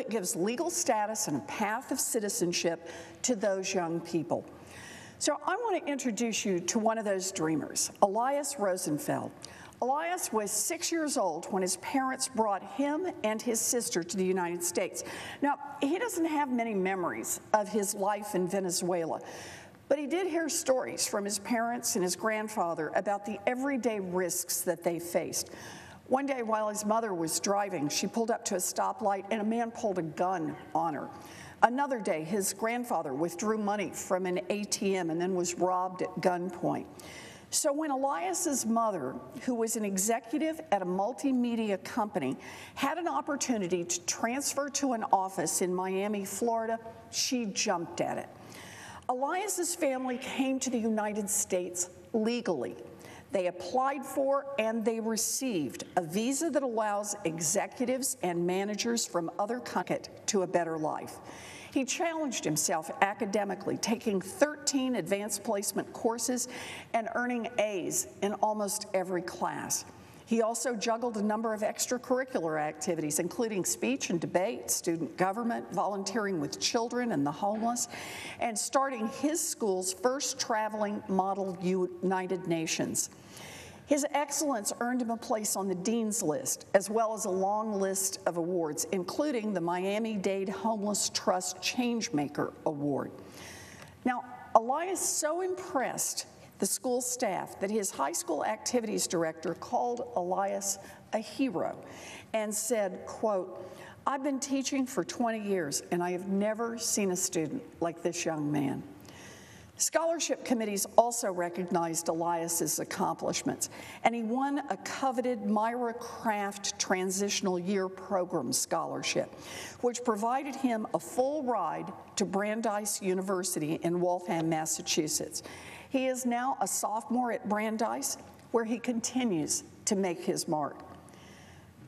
that gives legal status and a path of citizenship to those young people. So I want to introduce you to one of those dreamers, Elias Rosenfeld. Elias was 6 years old when his parents brought him and his sister to the United States. Now, he doesn't have many memories of his life in Venezuela, but he did hear stories from his parents and his grandfather about the everyday risks that they faced. One day while his mother was driving, she pulled up to a stoplight and a man pulled a gun on her. Another day, his grandfather withdrew money from an ATM and then was robbed at gunpoint. So when Elias's mother, who was an executive at a multimedia company, had an opportunity to transfer to an office in Miami, Florida, she jumped at it. Elias's family came to the United States legally. They applied for and they received a visa that allows executives and managers from other countries to a better life. He challenged himself academically, taking 13 advanced placement courses and earning A's in almost every class. He also juggled a number of extracurricular activities, including speech and debate, student government, volunteering with children and the homeless, and starting his school's first traveling model United Nations. His excellence earned him a place on the Dean's List, as well as a long list of awards, including the Miami-Dade Homeless Trust Changemaker Award. Now, Elias so impressed the school staff that his high school activities director called Elias a hero and said, quote, "I've been teaching for 20 years and I have never seen a student like this young man." Scholarship committees also recognized Elias's accomplishments, and he won a coveted Myra Craft Transitional Year Program Scholarship, which provided him a full ride to Brandeis University in Waltham, Massachusetts. He is now a sophomore at Brandeis, where he continues to make his mark.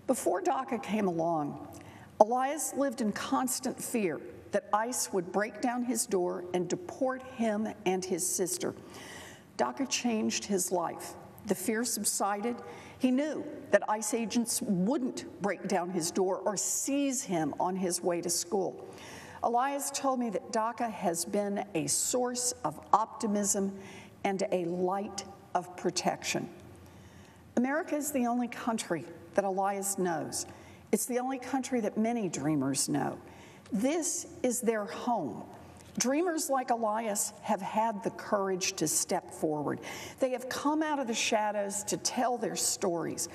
Before DACA came along, Elias lived in constant fear that ICE would break down his door and deport him and his sister. DACA changed his life. The fear subsided. He knew that ICE agents wouldn't break down his door or seize him on his way to school. Elias told me that DACA has been a source of optimism and a light of protection. America is the only country that Elias knows. It's the only country that many dreamers know. This is their home. Dreamers like Elias have had the courage to step forward. They have come out of the shadows to tell their stories.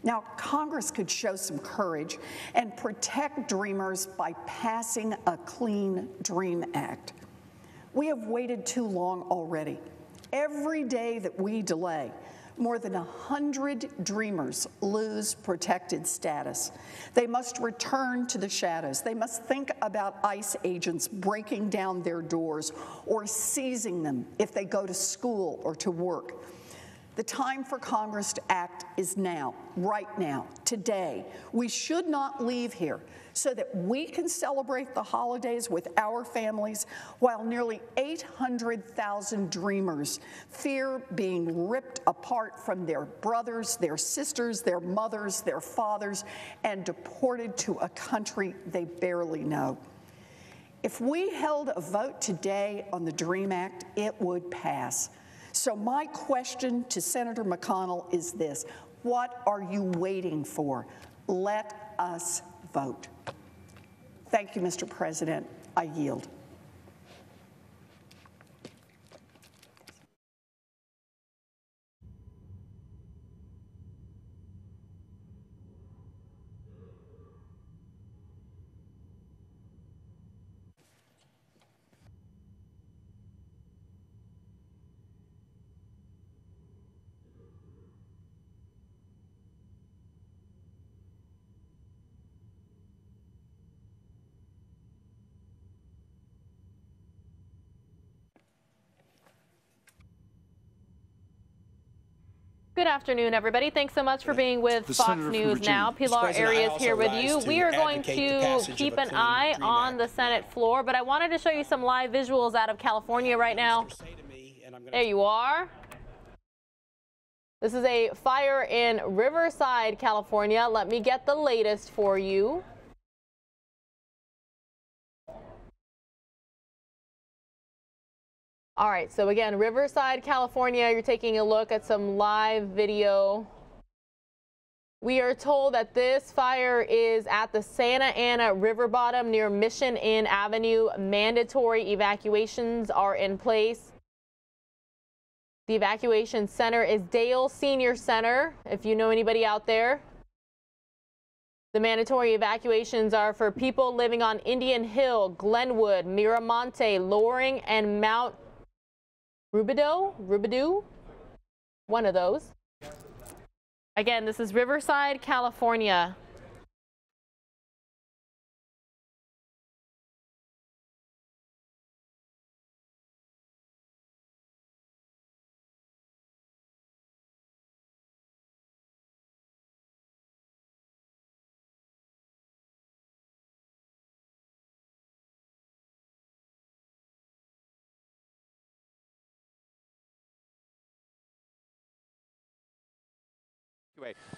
Now, Congress could show some courage and protect dreamers by passing a Clean Dream Act. We have waited too long already. Every day that we delay, more than 100 dreamers lose protected status. They must return to the shadows. They must think about ICE agents breaking down their doors or seizing them if they go to school or to work. The time for Congress to act is now, right now, today. We should not leave here so that we can celebrate the holidays with our families while nearly 800,000 dreamers fear being ripped apart from their brothers, their sisters, their mothers, their fathers, and deported to a country they barely know. If we held a vote today on the DREAM Act, it would pass. So my question to Senator McConnell is this: what are you waiting for? Let us vote. Thank you, Mr. President. I yield. Good afternoon, everybody. Thanks so much for being with Fox News Now. Pilar Arias here with you. We are going to keep an eye on the Senate floor, but I wanted to show you some live visuals out of California right now. There you are. This is a fire in Riverside, California. Let me get the latest for you. All right, so again, Riverside, California, you're taking a look at some live video. We are told that this fire is at the Santa Ana River bottom near Mission Inn Avenue. Mandatory evacuations are in place. The evacuation center is Dale Senior Center, if you know anybody out there. The mandatory evacuations are for people living on Indian Hill, Glenwood, Miramonte, Loring, and Mount Rubidoux, one of those. Again, this is Riverside, California.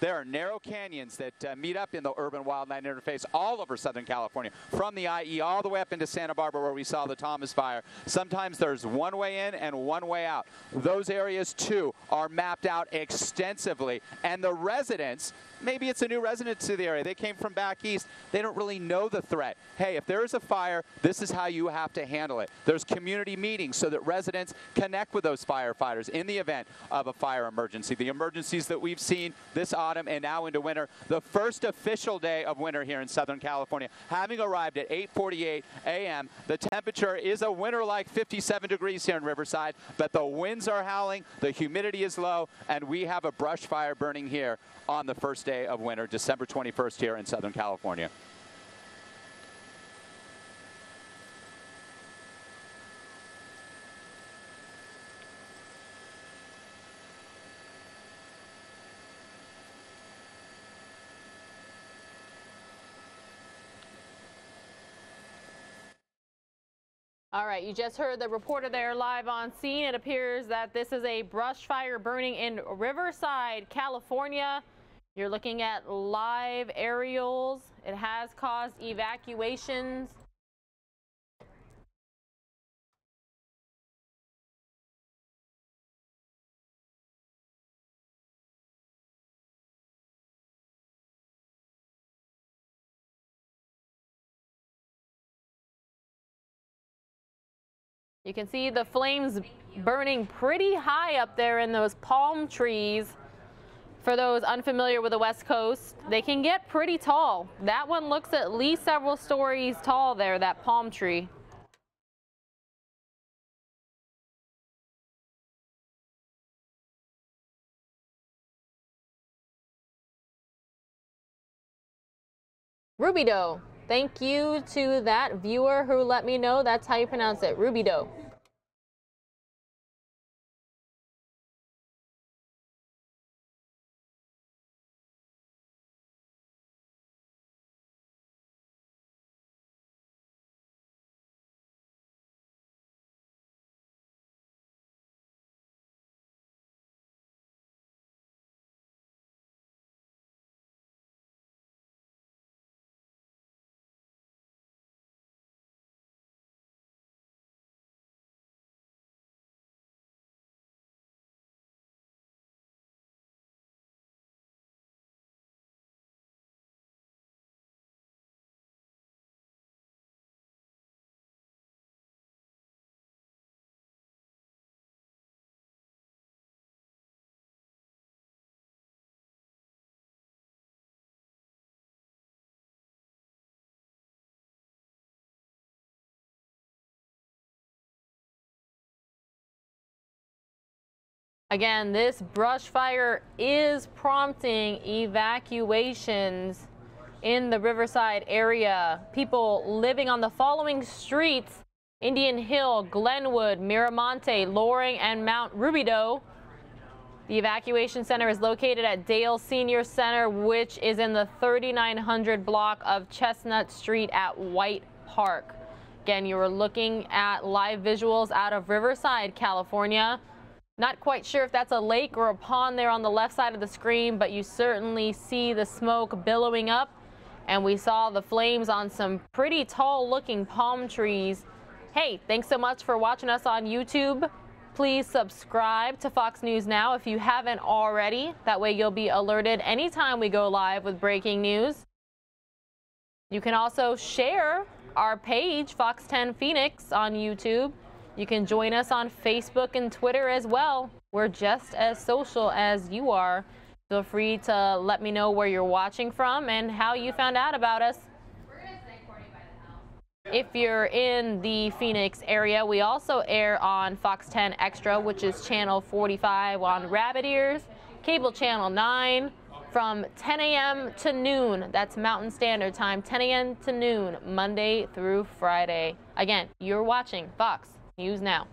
There are narrow canyons that meet up in the urban wildland interface all over Southern California, from the IE all the way up into Santa Barbara where we saw the Thomas fire. Sometimes there's one way in and one way out. Those areas too are mapped out extensively, and the residents, maybe it's a new resident to the area, they came from back east, they don't really know the threat. Hey, if there is a fire, this is how you have to handle it. There's community meetings so that residents connect with those firefighters in the event of a fire emergency. The emergencies that we've seen this autumn and now into winter, the first official day of winter here in Southern California, having arrived at 8:48 a.m. The temperature is a winter-like 57 degrees here in Riverside, but the winds are howling, the humidity is low, and we have a brush fire burning here on the first day of winter, December 21st here in Southern California. All right, you just heard the reporter there live on scene. It appears that this is a brush fire burning in Riverside, California. You're looking at live aerials. It has caused evacuations. You can see the flames burning pretty high up there in those palm trees. For those unfamiliar with the West Coast, they can get pretty tall. That one looks at least several stories tall there, that palm tree. Rubidoux. Thank you to that viewer who let me know that's how you pronounce it, Rubidoux. Again, this brush fire is prompting evacuations in the Riverside area. People living on the following streets: Indian Hill, Glenwood, Miramonte, Loring, and Mount Rubidoux. The evacuation center is located at Dale Senior Center, which is in the 3900 block of Chestnut Street at White Park. Again, you are looking at live visuals out of Riverside, California. Not quite sure if that's a lake or a pond there on the left side of the screen, but you certainly see the smoke billowing up, and we saw the flames on some pretty tall looking palm trees Hey, thanks so much for watching us on YouTube. Please subscribe to Fox News Now if you haven't already. That way you'll be alerted anytime we go live with breaking news. You can also share our page, Fox 10 Phoenix, on YouTube. You can join us on Facebook and Twitter as well. We're just as social as you are. Feel free to let me know where you're watching from and how you found out about us. If you're in the Phoenix area, we also air on Fox 10 Extra, which is channel 45 on Rabbit Ears, cable channel 9 from 10 a.m. to noon. That's Mountain Standard Time, 10 a.m. to noon, Monday through Friday. Again, you're watching Fox News Now.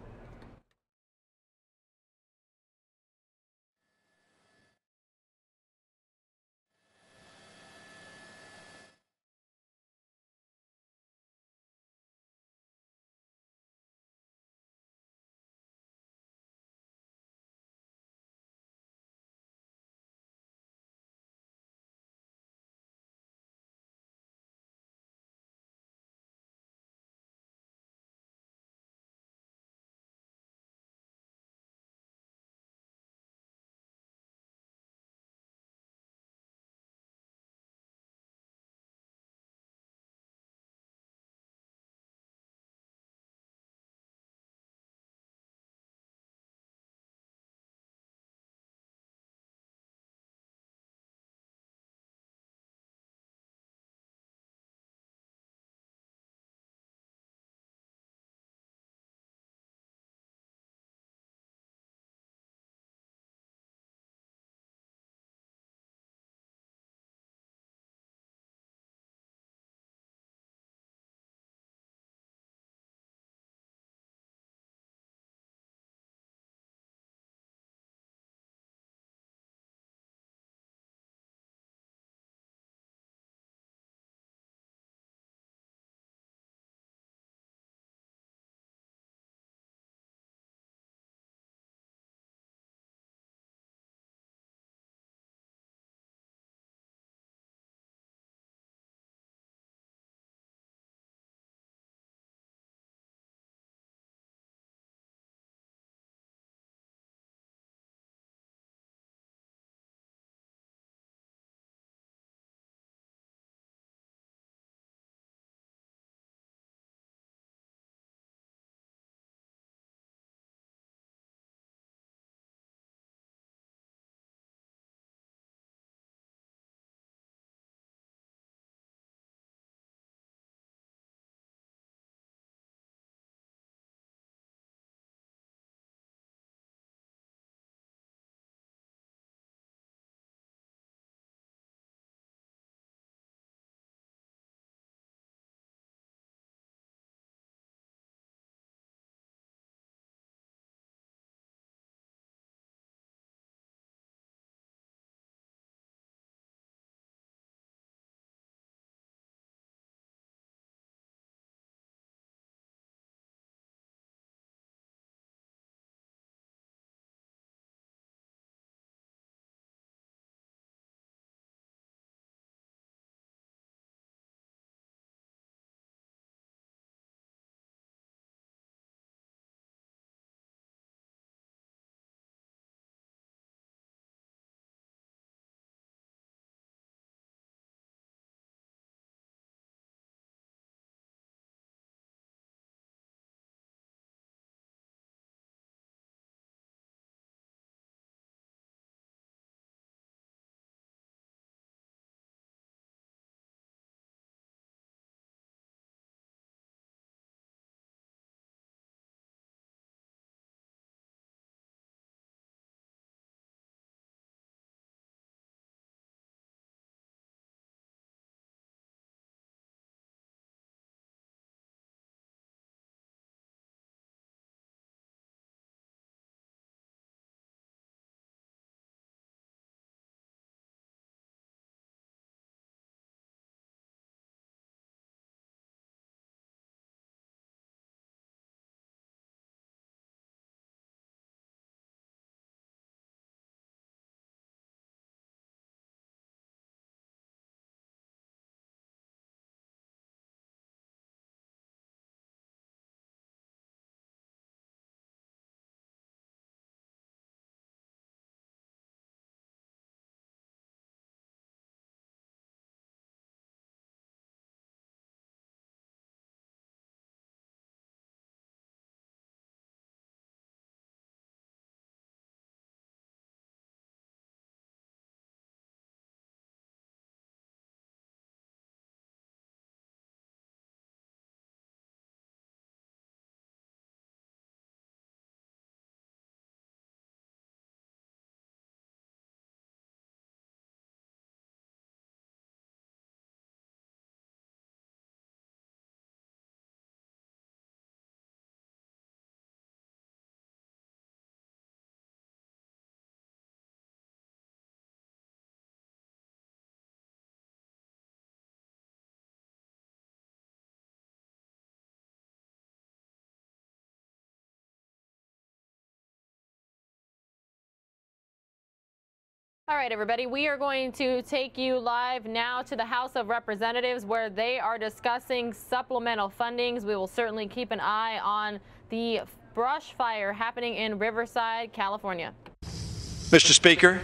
All right, everybody, we are going to take you live now to the House of Representatives where they are discussing supplemental fundings. We will certainly keep an eye on the brush fire happening in Riverside, California. Mr. Speaker,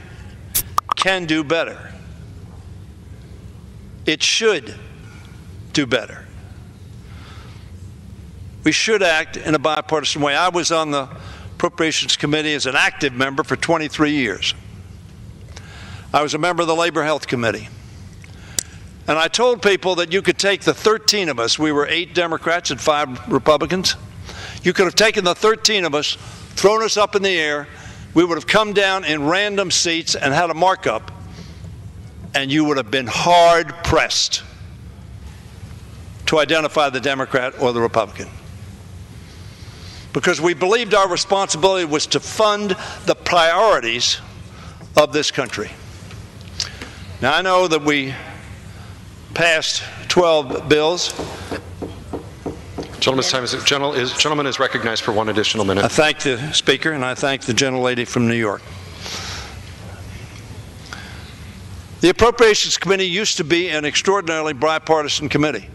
can do better. It should do better. We should act in a bipartisan way. I was on the Appropriations Committee as an active member for 23 years. I was a member of the Labor Health Committee. And I told people that you could take the 13 of us, we were 8 Democrats and 5 Republicans, you could have taken the 13 of us, thrown us up in the air, we would have come down in random seats and had a markup, and you would have been hard-pressed to identify the Democrat or the Republican. Because we believed our responsibility was to fund the priorities of this country. Now, I know that we passed 12 bills. Gentleman is recognized for 1 additional minute. I thank the Speaker and I thank the gentlelady from New York. The Appropriations Committee used to be an extraordinarily bipartisan committee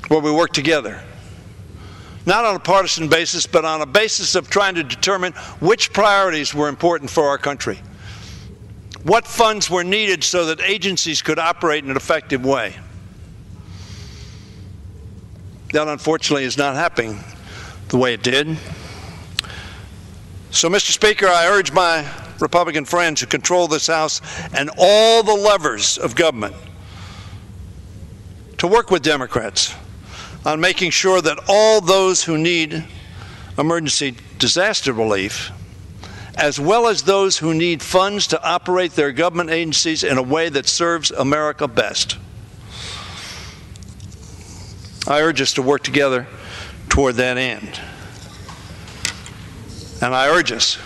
where we worked together. Not on a partisan basis, but on a basis of trying to determine which priorities were important for our country. What funds were needed so that agencies could operate in an effective way. That, unfortunately, is not happening the way it did. So, Mr. Speaker, I urge my Republican friends who control this House and all the levers of government to work with Democrats on making sure that all those who need emergency disaster relief, as well as those who need funds to operate their government agencies in a way that serves America best. I urge us to work together toward that end. And I urge us,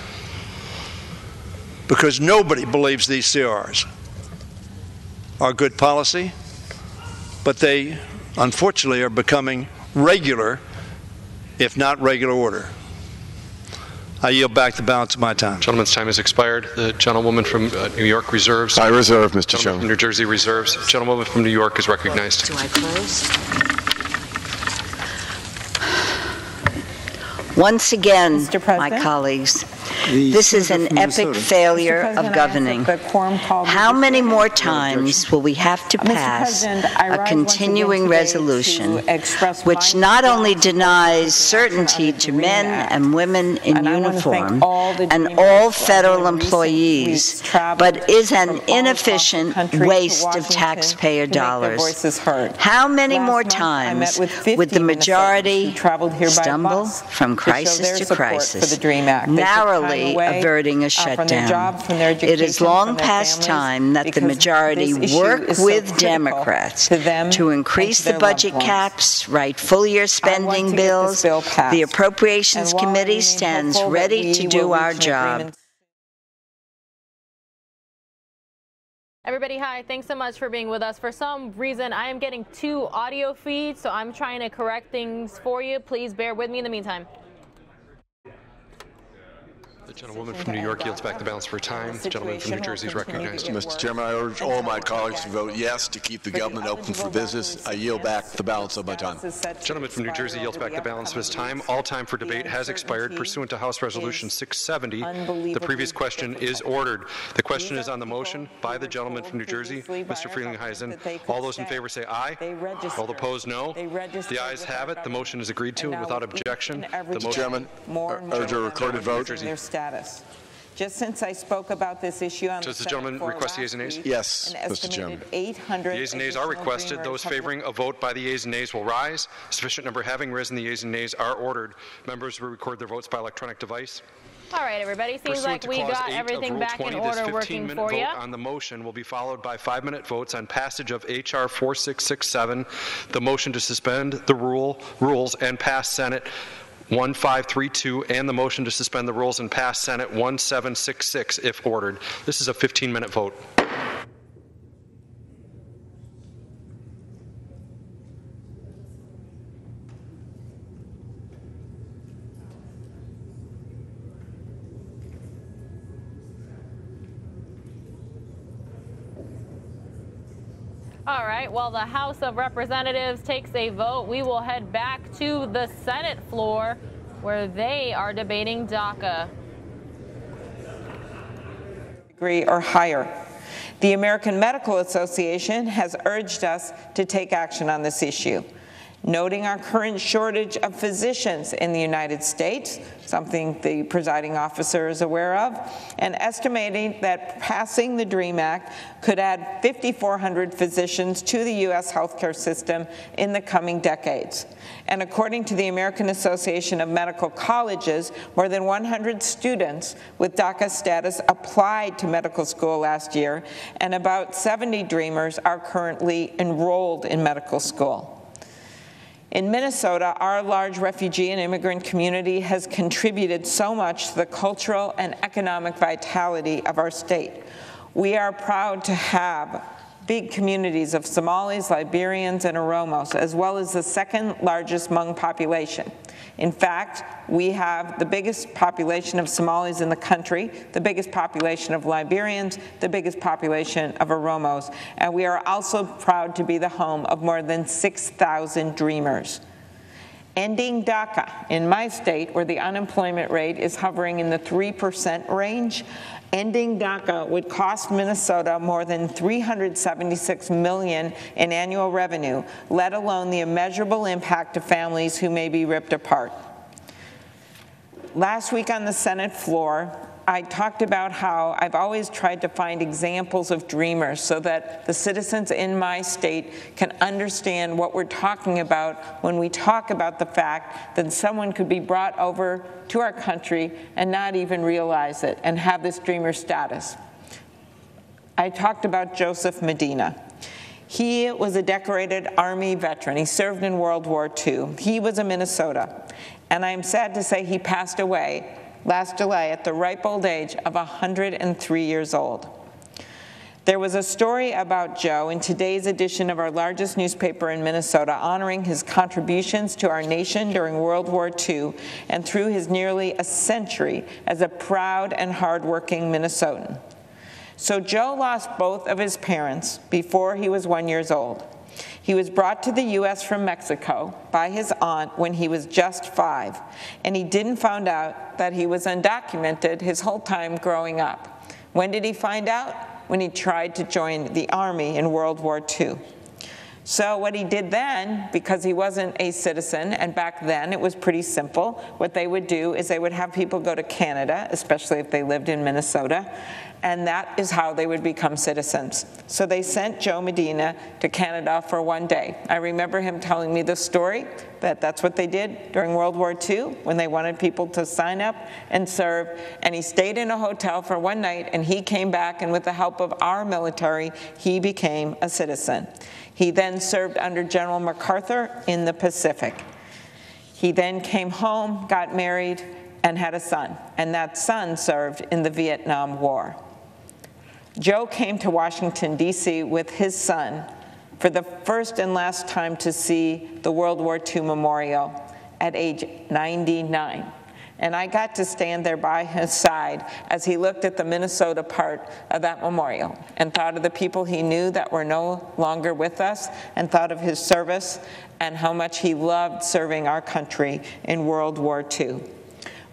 because nobody believes these CRs are good policy, but they unfortunately are becoming regular, if not regular order. I yield back the balance of my time. Gentleman's time has expired. The gentlewoman from New York reserves. I reserve, Mr. Chairman. From New Jersey reserves. Gentlewoman from New York is recognized. Do I close? Once again, my colleagues, this is an epic failure of governing. How many more times will we have to pass a continuing resolution which not only denies certainty to men and women in uniform and all federal employees, but is an inefficient waste of taxpayer dollars? How many more times would the majority stumble from crisis to crisis, narrowly averting a shutdown? It is long past time that the majority work with Democrats to increase the budget caps, write full-year spending bills. The Appropriations Committee stands ready to do our job. Everybody, hi. Thanks so much for being with us. For some reason, I am getting 2 audio feeds, so I'm trying to correct things for you. Please bear with me in the meantime. The gentlewoman from New York yields back the balance for time. The gentleman from New Jersey is recognized. Mr. Chairman, I urge all my colleagues to vote yes to keep the government open for business. I yield back the balance of my time. The gentleman from New Jersey yields back the balance of his time. All time for debate has expired pursuant to House Resolution 670. The previous question is ordered. The question is on the motion by the gentleman from New Jersey, Mr. Frelinghuysen. All those in favor say aye. All opposed, no. The ayes have it. The motion is agreed to without objection. The motion. Chairman, urge a recorded vote. Just since I spoke about this issue on Does the gentleman request the yeas and nays? Yes, Mr. Chairman. The yeas and nays are requested. Those favoring a vote by the yeas and nays will rise. Sufficient number having risen, the yeas and nays are ordered. Members will record their votes by electronic device. All right, everybody. Seems like we got everything back in order working for you. Vote on the motion will be followed by 5-minute votes on passage of H.R. 4667, the motion to suspend the rules and pass Senate 1532, and the motion to suspend the rules and pass Senate 1766 if ordered. This is a 15-minute vote. All right, well, the House of Representatives takes a vote. We will head back to the Senate floor where they are debating DACA. Degree or higher. The American Medical Association has urged us to take action on this issue, noting our current shortage of physicians in the United States, something the presiding officer is aware of, and estimating that passing the DREAM Act could add 5,400 physicians to the U.S. healthcare system in the coming decades. And according to the American Association of Medical Colleges, more than 100 students with DACA status applied to medical school last year, and about 70 Dreamers are currently enrolled in medical school. In Minnesota, our large refugee and immigrant community has contributed so much to the cultural and economic vitality of our state. We are proud to have big communities of Somalis, Liberians, and Oromos, as well as the second largest Hmong population. In fact, we have the biggest population of Somalis in the country, the biggest population of Liberians, the biggest population of Oromos, and we are also proud to be the home of more than 6,000 Dreamers. Ending DACA in my state, where the unemployment rate is hovering in the 3% range, ending DACA would cost Minnesota more than $376 million in annual revenue, let alone the immeasurable impact to families who may be ripped apart. Last week on the Senate floor, I talked about how I've always tried to find examples of Dreamers so that the citizens in my state can understand what we're talking about when we talk about the fact that someone could be brought over to our country and not even realize it and have this Dreamer status. I talked about Joseph Medina. He was a decorated Army veteran. He served in World War II. He was a Minnesota. And I'm sad to say he passed away last July at the ripe old age of 103 years old. There was a story about Joe in today's edition of our largest newspaper in Minnesota, honoring his contributions to our nation during World War II and through his nearly a century as a proud and hardworking Minnesotan. So Joe lost both of his parents before he was 1 year old. He was brought to the U.S. from Mexico by his aunt when he was just 5, and he didn't find out that he was undocumented his whole time growing up. When did he find out? When he tried to join the Army in World War II. So what he did then, because he wasn't a citizen, and back then it was pretty simple, what they would do is they would have people go to Canada, especially if they lived in Minnesota, and that is how they would become citizens. So they sent Joe Medina to Canada for 1 day. I remember him telling me the story that that's what they did during World War II when they wanted people to sign up and serve, and he stayed in a hotel for 1 night, and he came back, and with the help of our military, he became a citizen. He then served under General MacArthur in the Pacific. He then came home, got married, and had a son, and that son served in the Vietnam War. Joe came to Washington, D.C. with his son for the first and last time to see the World War II memorial at age 99. And I got to stand there by his side as he looked at the Minnesota part of that memorial and thought of the people he knew that were no longer with us, and thought of his service and how much he loved serving our country in World War II.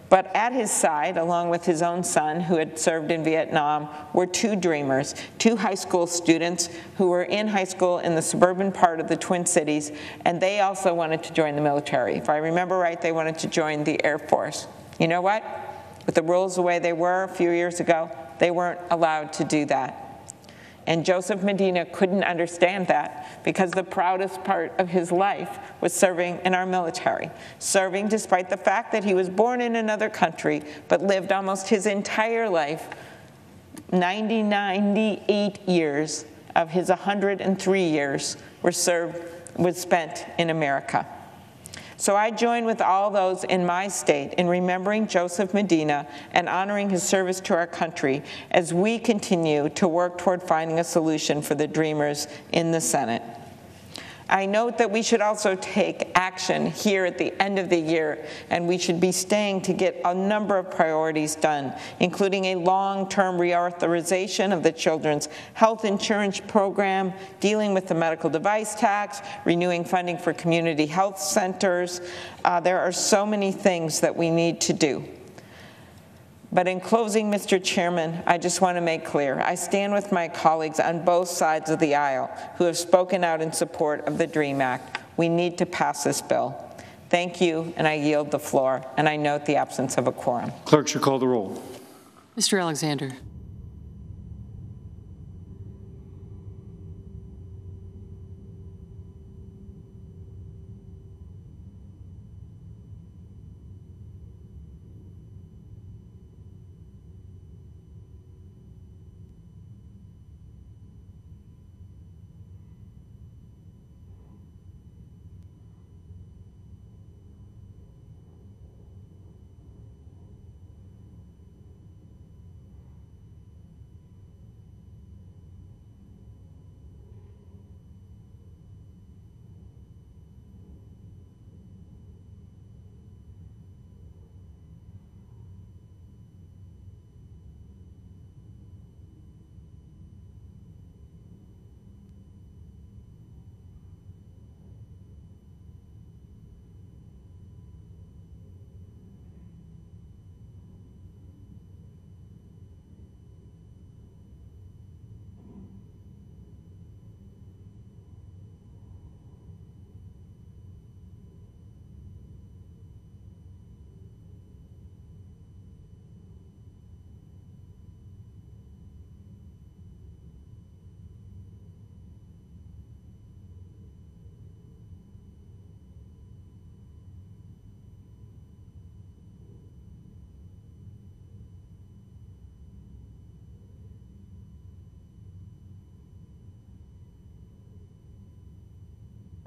But at his side, along with his own son, who had served in Vietnam, were 2 Dreamers, 2 high school students who were in high school in the suburban part of the Twin Cities, and they also wanted to join the military. If I remember right, they wanted to join the Air Force. You know what? With the rules the way they were a few years ago, they weren't allowed to do that. And Joseph Medina couldn't understand that, because the proudest part of his life was serving in our military, serving despite the fact that he was born in another country, but lived almost his entire life, 98 years of his 103 years was spent in America. So I join with all those in my state in remembering Joseph Medina and honoring his service to our country as we continue to work toward finding a solution for the Dreamers in the Senate. I note that we should also take action here at the end of the year, and we should be staying to get a number of priorities done, including a long-term reauthorization of the Children's Health Insurance Program, dealing with the medical device tax, renewing funding for community health centers. There are so many things that we need to do. But in closing, Mr. Chairman, I just want to make clear, I stand with my colleagues on both sides of the aisle who have spoken out in support of the DREAM Act. We need to pass this bill. Thank you, and I yield the floor, and I note the absence of a quorum. Clerk should call the roll. Mr. Alexander.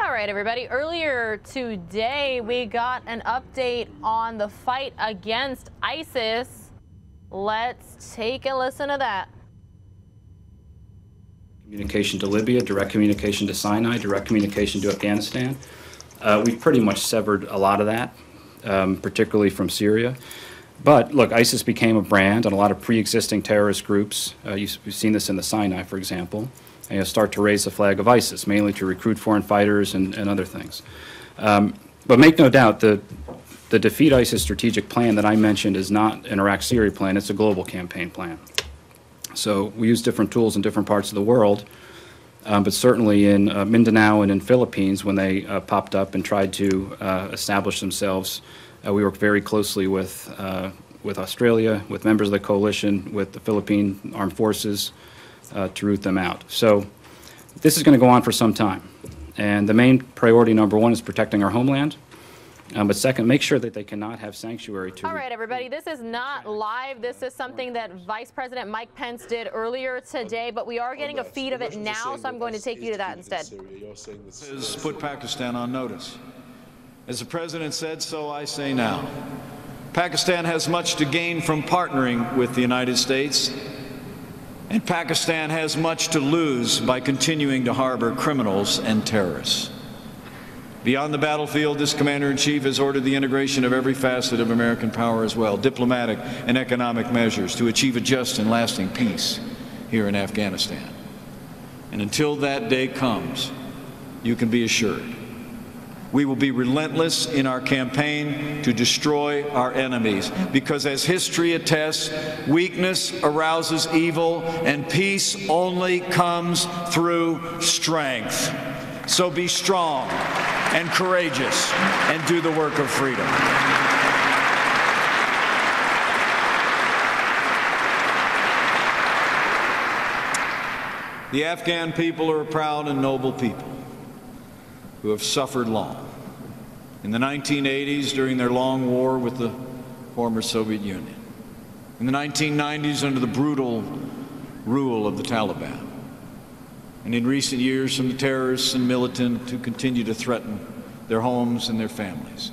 All right, everybody. Earlier today, we got an update on the fight against ISIS. Let's take a listen to that. Communication to Libya, direct communication to Sinai, direct communication to Afghanistan. We've pretty much severed a lot of that, particularly from Syria. But look, ISIS became a brand, and a lot of pre-existing terrorist groups, you've seen this in the Sinai, for example, start to raise the flag of ISIS, mainly to recruit foreign fighters and other things. But make no doubt, the Defeat ISIS strategic plan that I mentioned is not an Iraq-Syria plan, it's a global campaign plan. So we use different tools in different parts of the world, but certainly in Mindanao and in Philippines, when they popped up and tried to establish themselves, we worked very closely with Australia, with members of the coalition, with the Philippine Armed Forces to root them out. So this is going to go on for some time. And the main priority, number one, is protecting our homeland. But second, make sure that they cannot have sanctuary to... All right, everybody, this is not live. This is something that Vice President Mike Pence did earlier today, but we are getting a feed of it now, so I'm going to take you to that instead. Has put Pakistan on notice. As the President said, so I say now. Pakistan has much to gain from partnering with the United States, and Pakistan has much to lose by continuing to harbor criminals and terrorists. Beyond the battlefield, this Commander-in-Chief has ordered the integration of every facet of American power as well, diplomatic and economic measures to achieve a just and lasting peace here in Afghanistan. And until that day comes, you can be assured, we will be relentless in our campaign to destroy our enemies, because as history attests, weakness arouses evil and peace only comes through strength. So be strong and courageous and do the work of freedom. The Afghan people are a proud and noble people who have suffered long. In the 1980s, during their long war with the former Soviet Union. In the 1990s, under the brutal rule of the Taliban. And in recent years, from the terrorists and militant who continue to threaten their homes and their families,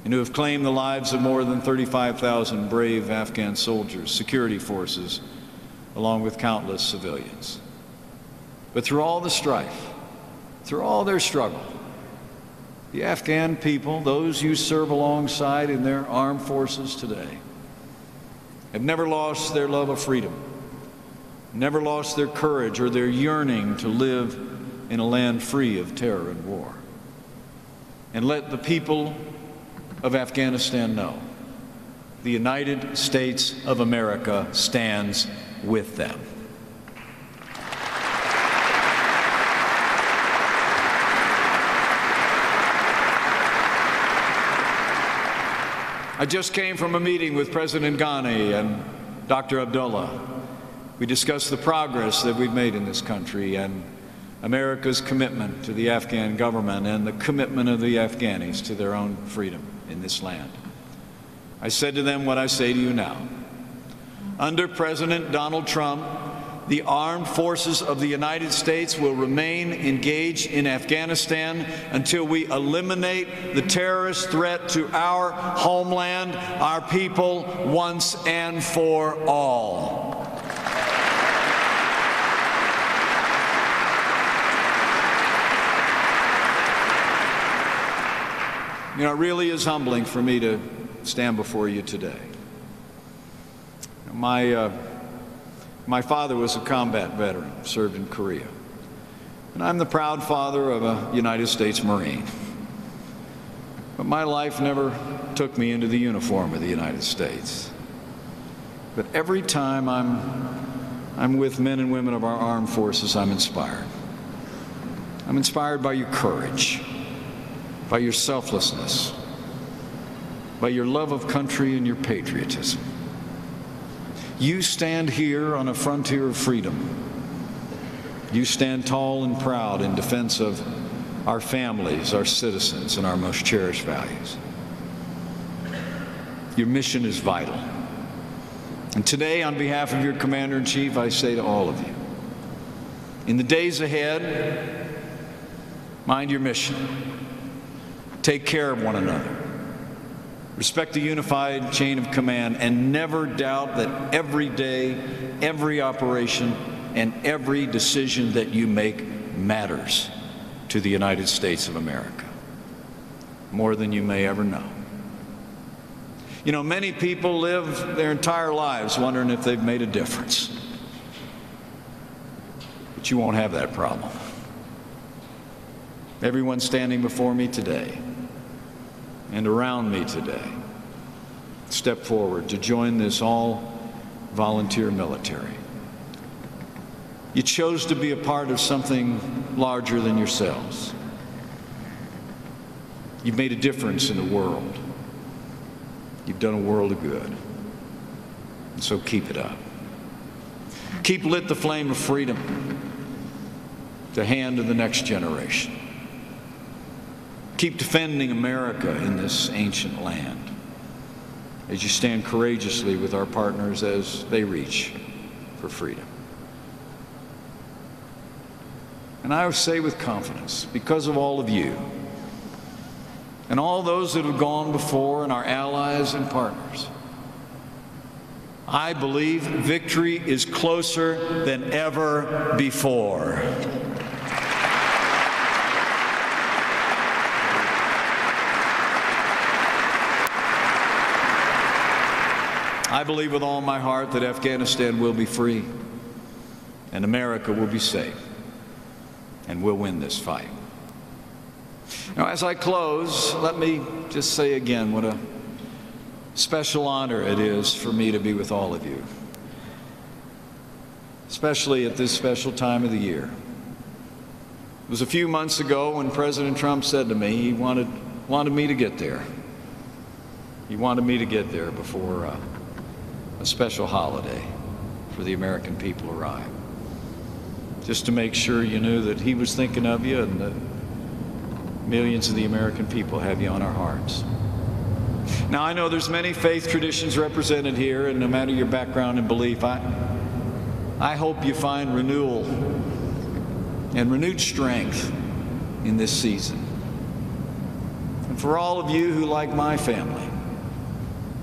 and who have claimed the lives of more than 35,000 brave Afghan soldiers, security forces, along with countless civilians. But through all the strife, through all their struggle, the Afghan people, those you serve alongside in their armed forces today, have never lost their love of freedom, never lost their courage or their yearning to live in a land free of terror and war. And let the people of Afghanistan know the United States of America stands with them. I just came from a meeting with President Ghani and Dr. Abdullah. We discussed the progress that we've made in this country and America's commitment to the Afghan government and the commitment of the Afghanis to their own freedom in this land. I said to them what I say to you now. Under President Donald Trump, the armed forces of the United States will remain engaged in Afghanistan until we eliminate the terrorist threat to our homeland, our people, once and for all. You know, it really is humbling for me to stand before you today. My father was a combat veteran, served in Korea. And I'm the proud father of a United States Marine. But my life never took me into the uniform of the United States. But every time I'm with men and women of our armed forces, I'm inspired. I'm inspired by your courage, by your selflessness, by your love of country and your patriotism. You stand here on a frontier of freedom. You stand tall and proud in defense of our families, our citizens, and our most cherished values. Your mission is vital. And today, on behalf of your Commander-in-Chief, I say to all of you, in the days ahead, mind your mission. Take care of one another. Respect the unified chain of command and never doubt that every day, every operation, and every decision that you make matters to the United States of America, more than you may ever know. You know, many people live their entire lives wondering if they've made a difference. But you won't have that problem. Everyone standing before me today and around me today step forward to join this all-volunteer military. You chose to be a part of something larger than yourselves. You've made a difference in the world. You've done a world of good. And so keep it up. Keep lit the flame of freedom to hand to the next generation. Keep defending America in this ancient land as you stand courageously with our partners as they reach for freedom. And I say with confidence, because of all of you and all those that have gone before and our allies and partners, I believe victory is closer than ever before. I believe with all my heart that Afghanistan will be free and America will be safe and we'll win this fight. Now, as I close, let me just say again what a special honor it is for me to be with all of you, especially at this special time of the year. It was a few months ago when President Trump said to me he wanted me to get there. He wanted me to get there before a special holiday for the American people arrived, just to make sure you knew that he was thinking of you and that millions of the American people have you on our hearts. Now, I know there's many faith traditions represented here, and no matter your background and belief, I hope you find renewal and renewed strength in this season. And for all of you who, like my family,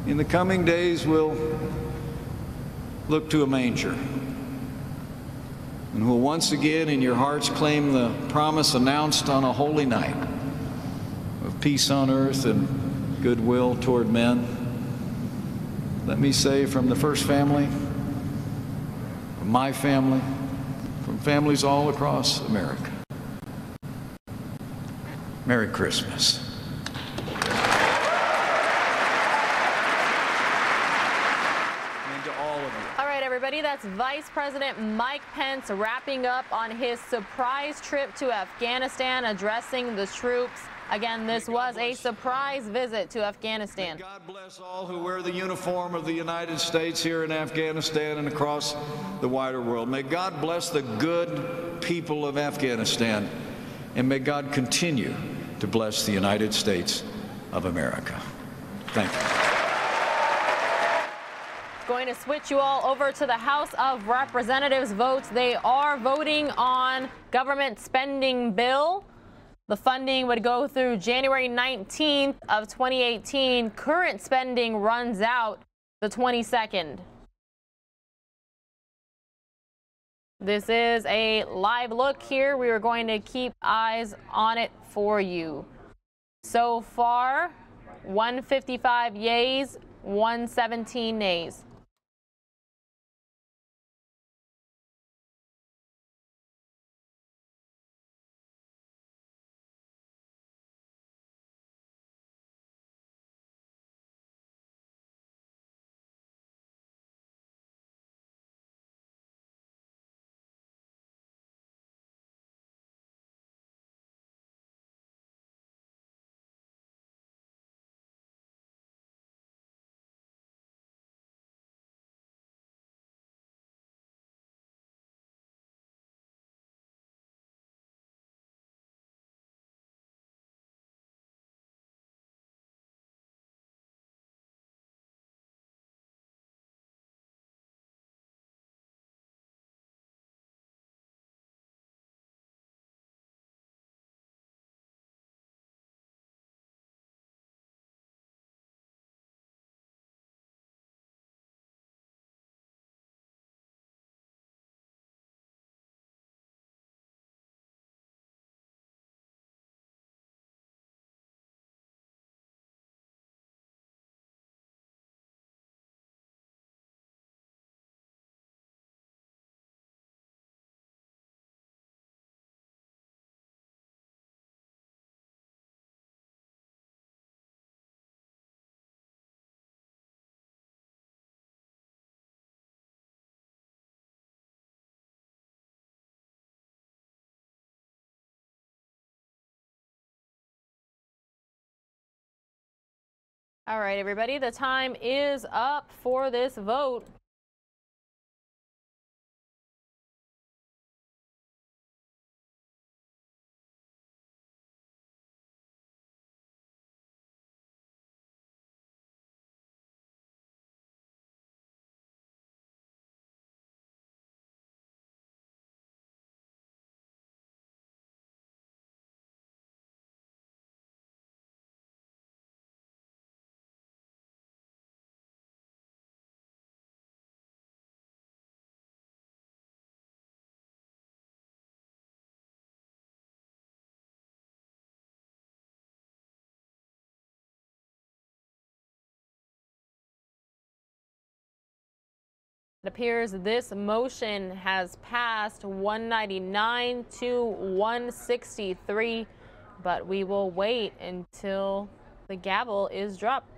in the coming days will look to a manger and who will once again in your hearts claim the promise announced on a holy night of peace on earth and goodwill toward men. Let me say from the First Family, from my family, from families all across America, Merry Christmas. Everybody, that's Vice President Mike Pence wrapping up on his surprise trip to Afghanistan, addressing the troops. Again, this was a surprise visit to Afghanistan. May God bless all who wear the uniform of the United States here in Afghanistan and across the wider world. May God bless the good people of Afghanistan, and may God continue to bless the United States of America. Thank you. Going to switch you all over to the House of Representatives votes. They are voting on government spending bill. The funding would go through January 19th of 2018. Current spending runs out the 22nd. This is a live look here. We are going to keep eyes on it for you. So far, 155 yeas, 117 nays. All right, everybody, the time is up for this vote. It appears this motion has passed 199 to 163, but we will wait until the gavel is dropped.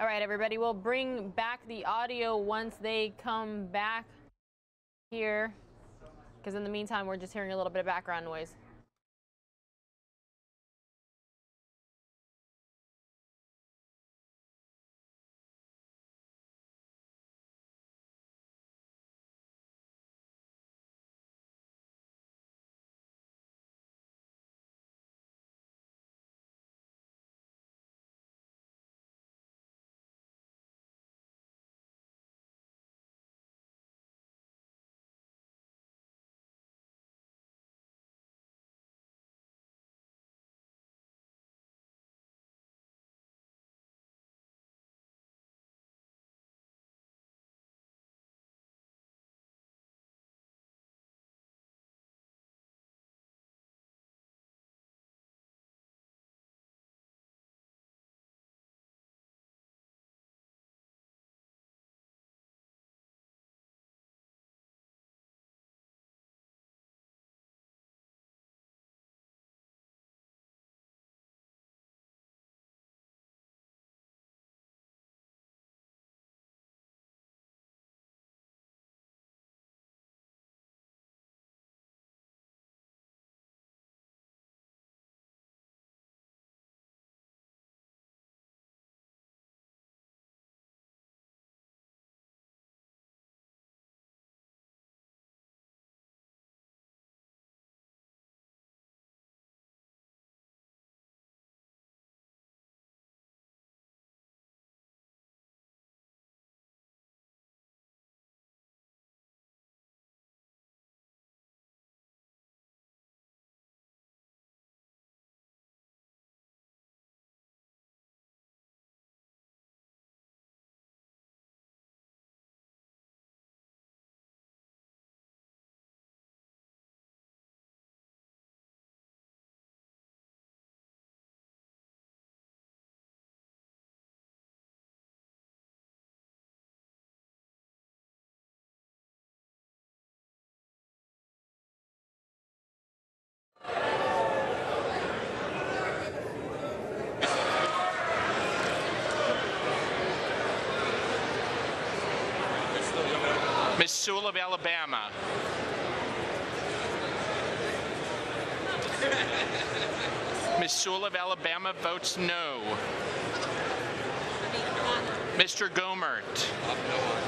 All right, everybody, we'll bring back the audio once they come back here, because in the meantime, we're just hearing a little bit of background noise. Ms. Sewell of Alabama. Ms. Sewell of Alabama votes no. Mr. Gomert.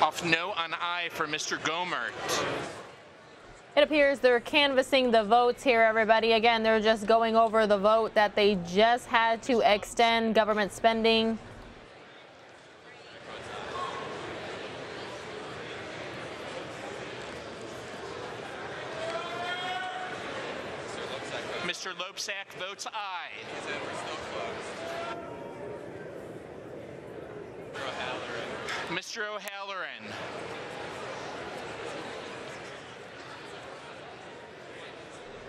Off no on aye for Mr. Gomert. It appears they're canvassing the votes here, everybody. Again, they're just going over the vote that they just had to extend government spending. Mr. Loebsack votes aye. Mr. O'Halloran.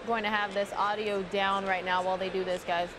Going to have this audio down right now while they do this, guys.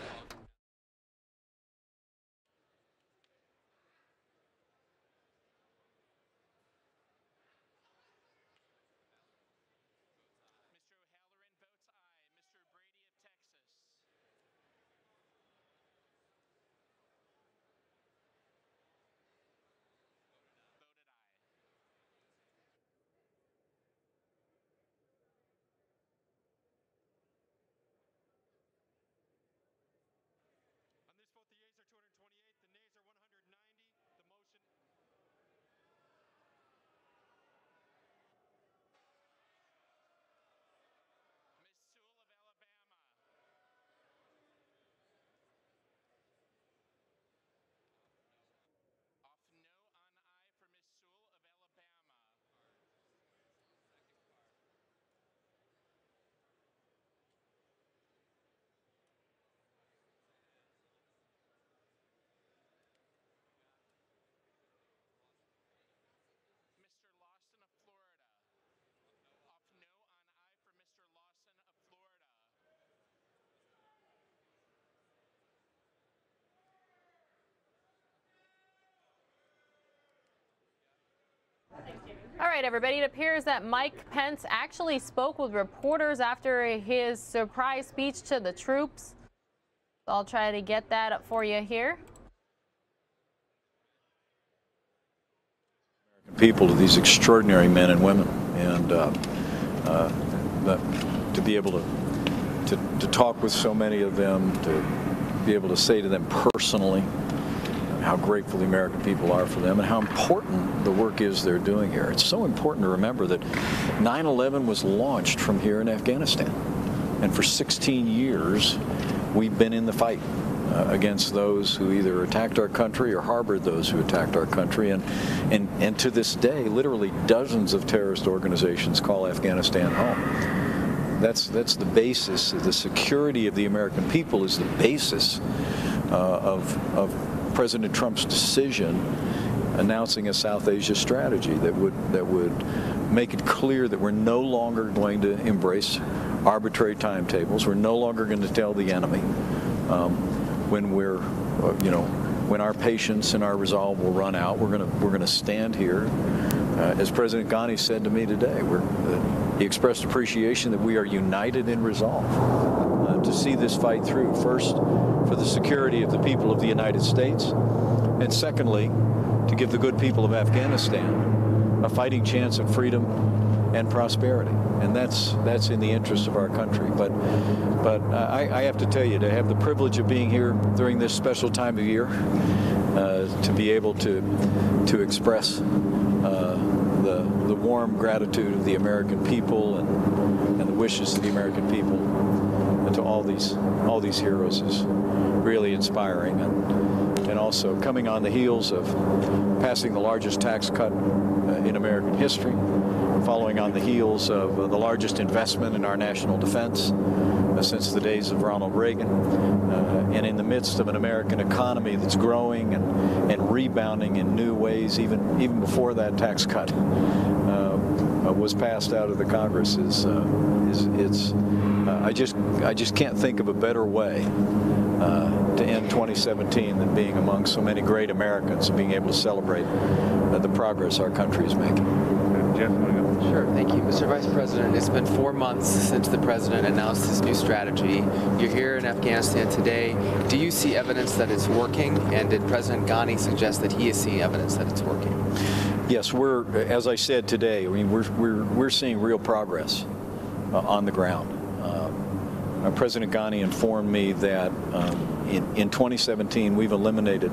All right, everybody, it appears that Mike Pence actually spoke with reporters after his surprise speech to the troops. I'll try to get that up for you here. people, to these extraordinary men and women, and to be able to talk with so many of them, to be able to say to them personally how grateful the American people are for them and how important the work is they're doing here. It's so important to remember that 9/11 was launched from here in Afghanistan, and for 16 years we've been in the fight against those who either attacked our country or harbored those who attacked our country, and to this day literally dozens of terrorist organizations call Afghanistan home. That's the basis. The security of the American people is the basis of President Trump's decision announcing a South Asia strategy that would make it clear that we're no longer going to embrace arbitrary timetables. We're no longer going to tell the enemy when our patience and our resolve will run out. We're going to stand here, as President Ghani said to me today. He expressed appreciation that we are united in resolve to see this fight through. First, for the security of the people of the United States, and secondly, to give the good people of Afghanistan a fighting chance at freedom and prosperity. And that's in the interest of our country. But I have to tell you, to have the privilege of being here during this special time of year, to be able to express the warm gratitude of the American people and the wishes of the American people to all these heroes is really inspiring, and also coming on the heels of passing the largest tax cut in American history, following on the heels of the largest investment in our national defense since the days of Ronald Reagan, and in the midst of an American economy that's growing and rebounding in new ways, even before that tax cut was passed out of the Congress. I just can't think of a better way to end 2017 than being among so many great Americans and being able to celebrate the progress our country is making. Jeff, you want to go? Sure, thank you. Mr. Vice President, it's been 4 months since the President announced his new strategy. You're here in Afghanistan today. Do you see evidence that it's working? And did President Ghani suggest that he is seeing evidence that it's working? Yes, as I said today, I mean, we're seeing real progress on the ground. President Ghani informed me that in 2017 we've eliminated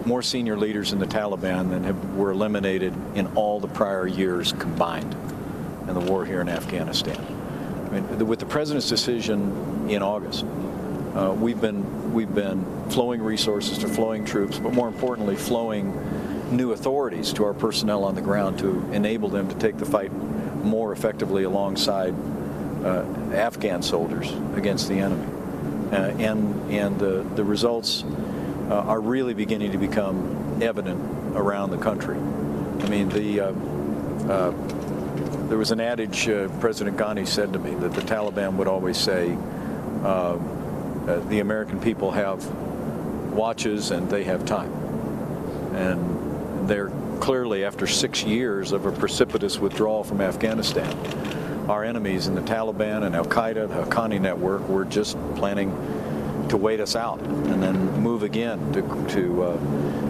more senior leaders in the Taliban than were eliminated in all the prior years combined in the war here in Afghanistan. I mean, with the President's decision in August, we've been flowing resources to flowing troops, but more importantly, flowing new authorities to our personnel on the ground to enable them to take the fight more effectively alongside Afghan soldiers against the enemy. And the results are really beginning to become evident around the country. I mean, there was an adage President Ghani said to me that the Taliban would always say, the American people have watches and they have time. And they're clearly, after 6 years of a precipitous withdrawal from Afghanistan, our enemies in the Taliban and Al-Qaeda, the Haqqani network, were just planning to wait us out and then move again to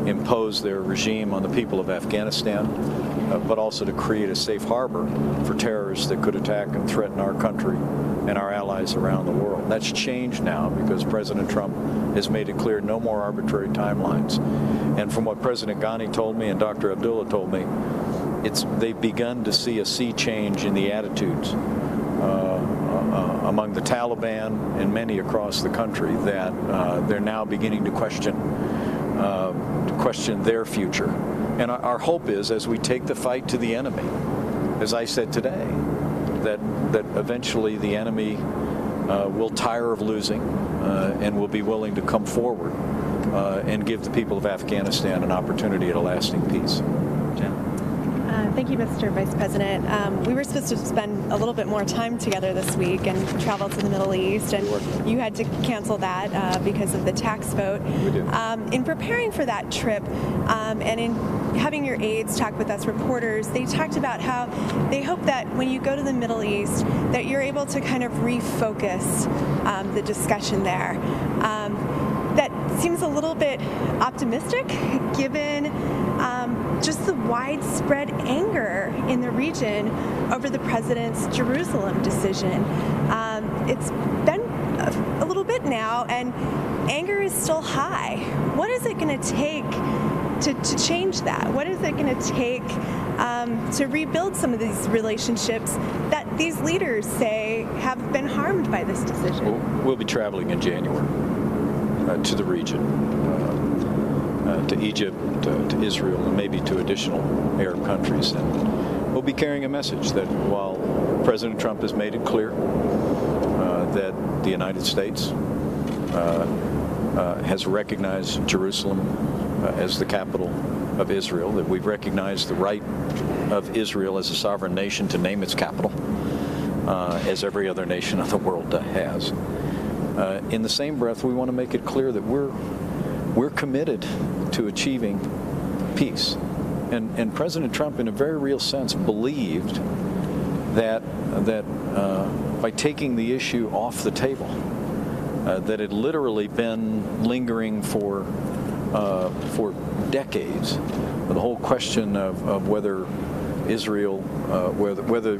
impose their regime on the people of Afghanistan, but also to create a safe harbor for terrorists that could attack and threaten our country and our allies around the world. That's changed now because President Trump has made it clear no more arbitrary timelines. And from what President Ghani told me and Dr. Abdullah told me, they've begun to see a sea change in the attitudes among the Taliban and many across the country, that they're now beginning to question their future. And our hope is, as we take the fight to the enemy, as I said today, that eventually the enemy will tire of losing and will be willing to come forward and give the people of Afghanistan an opportunity at a lasting peace. Thank you, Mr. Vice President. We were supposed to spend a little bit more time together this week and travel to the Middle East, and you had to cancel that because of the tax vote. We did. In preparing for that trip and in having your aides talk with us reporters, they talked about how they hope that when you go to the Middle East that you're able to kind of refocus the discussion there. That seems a little bit optimistic given just the widespread anger in the region over the president's Jerusalem decision. It's been a little bit now, and anger is still high. What is it going to take to change that? What is it going to take to rebuild some of these relationships that these leaders say have been harmed by this decision? We'll be traveling in January to the region, to Egypt, to Israel, and maybe to additional Arab countries. And we'll be carrying a message that while President Trump has made it clear that the United States has recognized Jerusalem as the capital of Israel, that we've recognized the right of Israel as a sovereign nation to name its capital, as every other nation of the world has. In the same breath, we want to make it clear that we're committed to achieving peace. And President Trump, in a very real sense, believed that by taking the issue off the table, that had literally been lingering for decades, the whole question of whether Israel, whether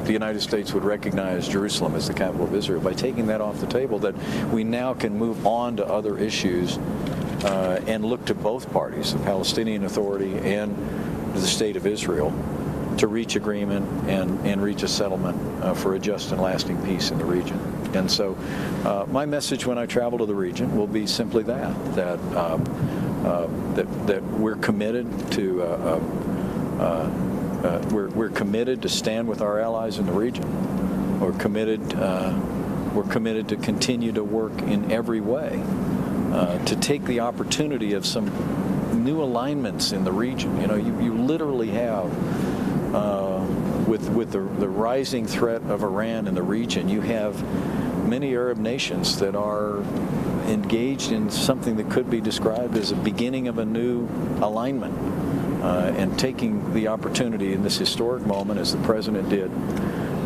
the United States would recognize Jerusalem as the capital of Israel. By taking that off the table, that we now can move on to other issues and look to both parties, the Palestinian Authority and the State of Israel, to reach agreement and reach a settlement for a just and lasting peace in the region. And so my message when I travel to the region will be simply that we're committed to we're committed to stand with our allies in the region. We're committed to continue to work in every way to take the opportunity of some new alignments in the region. You know, you literally have with the rising threat of Iran in the region, you have many Arab nations that are engaged in something that could be described as a beginning of a new alignment, and taking the opportunity in this historic moment, as the president did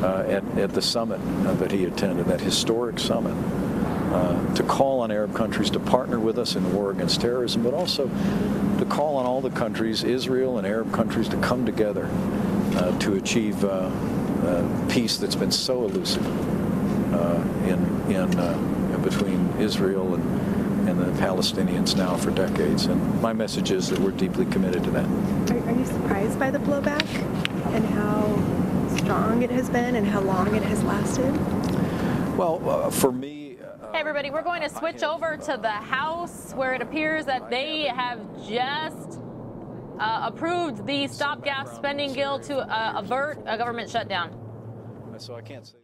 at the summit that he attended, that historic summit, to call on Arab countries to partner with us in the war against terrorism, but also to call on all the countries, Israel and Arab countries, to come together to achieve peace that's been so elusive between Israel and the Palestinians now for decades. And my message is that we're deeply committed to that. Are you surprised by the blowback and how strong it has been and how long it has lasted? Well, for me... Hey everybody, we're going to switch over to the House, where it appears that they have just approved the stopgap spending bill to avert a government shutdown. So I can't say that.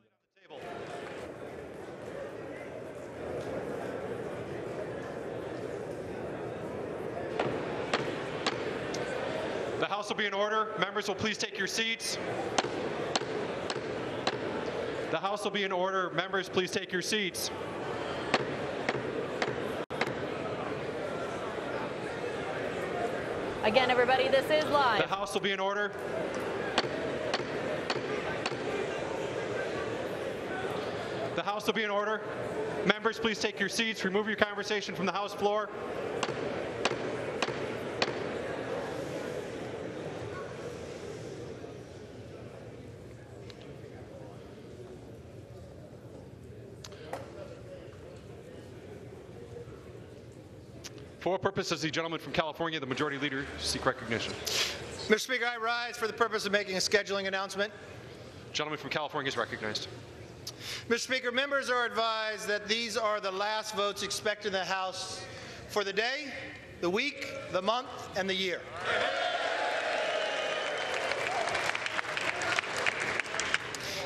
The House will be in order. Members will please take your seats. The House will be in order. Members, please take your seats. Again, everybody, this is live. The House will be in order. The House will be in order. Members, please take your seats. Remove your conversation from the House floor. For purposes, the gentleman from California, the Majority Leader, seek recognition. Mr. Speaker, I rise for the purpose of making a scheduling announcement. Gentleman from California is recognized. Mr. Speaker, members are advised that these are the last votes expected in the House for the day, the week, the month, and the year.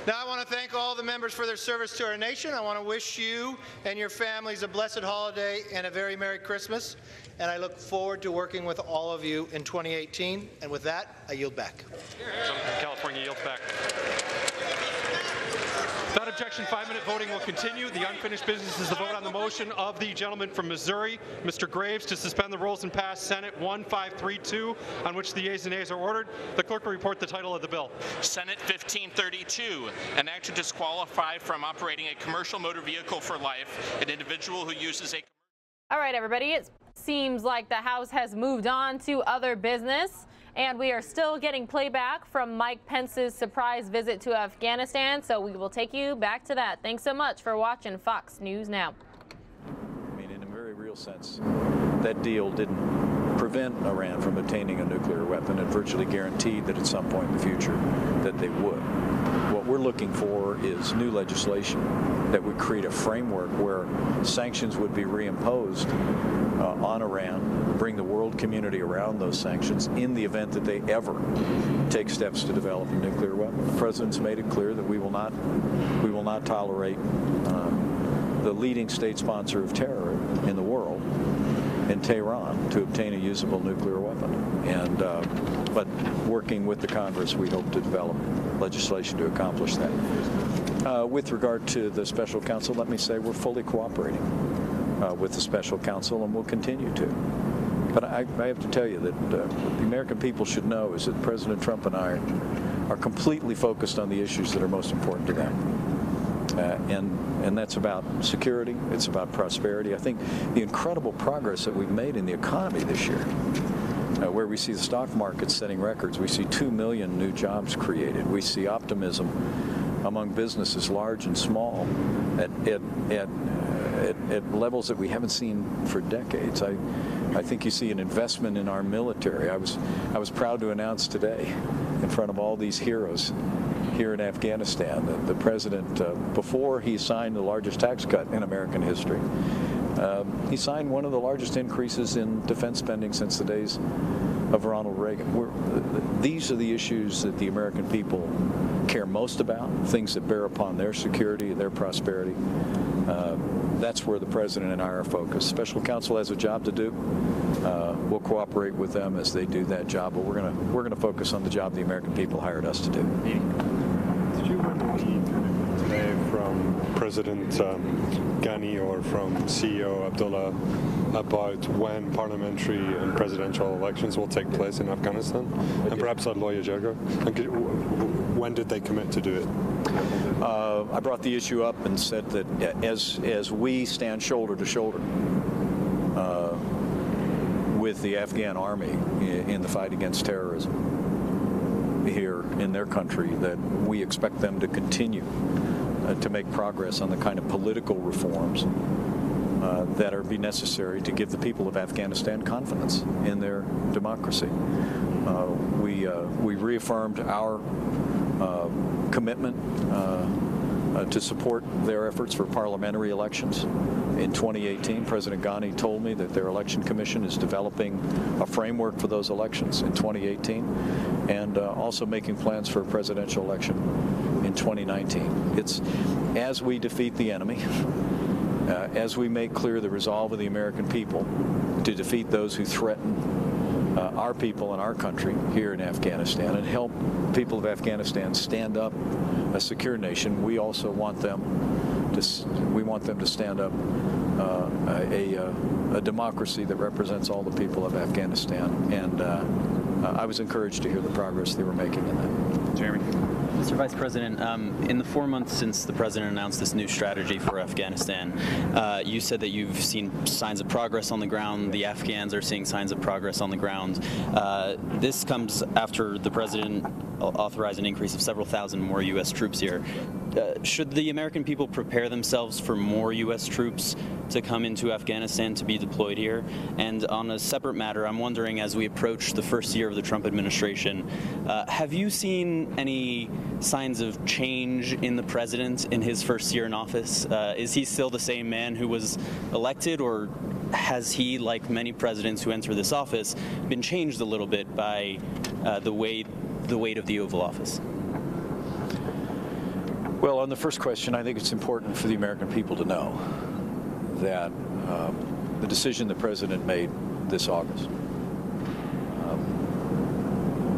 Now, I want to thank all the members for their service to our nation. I want to wish you and your families a blessed holiday and a very Merry Christmas. And I look forward to working with all of you in 2018. And with that, I yield back. California yields back. Without objection, 5-minute voting will continue. The unfinished business is the vote on the motion of the gentleman from Missouri, Mr. Graves, to suspend the rules and pass Senate 1532, on which the yeas and nays are ordered. The clerk will report the title of the bill. Senate 1532, an act to disqualify from operating a commercial motor vehicle for life an individual who uses a... All right, everybody, it seems like the House has moved on to other business. And we are still getting playback from Mike Pence's surprise visit to Afghanistan, so we will take you back to that. Thanks so much for watching Fox News Now. I mean, in a very real sense, that deal didn't prevent Iran from obtaining a nuclear weapon. It virtually guaranteed that at some point in the future that they would. What we're looking for is new legislation that would create a framework where sanctions would be reimposed on Iran, bring the world community around those sanctions in the event that they ever take steps to develop a nuclear weapon. The president's made it clear that we will not tolerate the leading state sponsor of terror in the world, in Tehran, to obtain a usable nuclear weapon. And but working with the Congress, we hope to develop legislation to accomplish that. With regard to the special counsel, let me say we're fully cooperating with the special counsel, and we'll continue to. But I have to tell you that what the American people should know is that President Trump and I are completely focused on the issues that are most important to them. And that's about security, it's about prosperity. I think the incredible progress that we've made in the economy this year, where we see the stock market setting records, we see 2 million new jobs created, we see optimism among businesses large and small at levels that we haven't seen for decades. I think you see an investment in our military. I was proud to announce today in front of all these heroes here in Afghanistan that the president, before he signed the largest tax cut in American history, he signed one of the largest increases in defense spending since the days of Ronald Reagan. These are the issues that the American people care most about, things that bear upon their security, their prosperity. That's where the president and I are focused. Special counsel has a job to do. We'll cooperate with them as they do that job, but we're gonna focus on the job the American people hired us to do. Did you hear today from President Ghani or from CEO Abdullah about when parliamentary and presidential elections will take place in Afghanistan? And perhaps our lawyer Jago. When did they commit to do it? I brought the issue up and said that as we stand shoulder to shoulder with the Afghan army in the fight against terrorism here in their country, that we expect them to continue to make progress on the kind of political reforms that are be necessary to give the people of Afghanistan confidence in their democracy. We reaffirmed our commitment to support their efforts for parliamentary elections. In 2018, President Ghani told me that their election commission is developing a framework for those elections in 2018 and also making plans for a presidential election in 2019. It's as we defeat the enemy, as we make clear the resolve of the American people to defeat those who threaten our people and our country here in Afghanistan and help people of Afghanistan stand up a secure nation. We also want them to stand up a democracy that represents all the people of Afghanistan. And I was encouraged to hear the progress they were making in that. Jeremy. Mr. Vice President, in the 4 months since the President announced this new strategy for Afghanistan, you said that you've seen signs of progress on the ground. The Afghans are seeing signs of progress on the ground. This comes after the President authorized an increase of several thousand more U.S. troops here. Should the American people prepare themselves for more U.S. troops to come into Afghanistan to be deployed here? And on a separate matter, I'm wondering, as we approach the first year of the Trump administration, have you seen any signs of change in the president in his first year in office? Is he still the same man who was elected, or has he, like many presidents who enter this office, been changed a little bit by the weight of the Oval Office? Well, on the first question, I think it's important for the American people to know that the decision the President made this August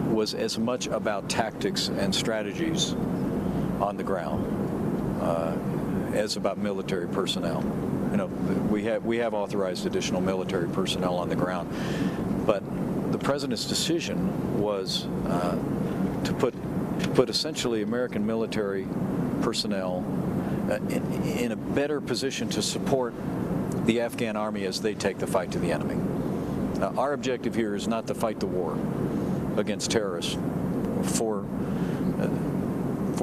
was as much about tactics and strategies on the ground as about military personnel. You know, we have authorized additional military personnel on the ground, but the President's decision was to put essentially American military personnel in a better position to support the Afghan army as they take the fight to the enemy. Our objective here is not to fight the war. against terrorists for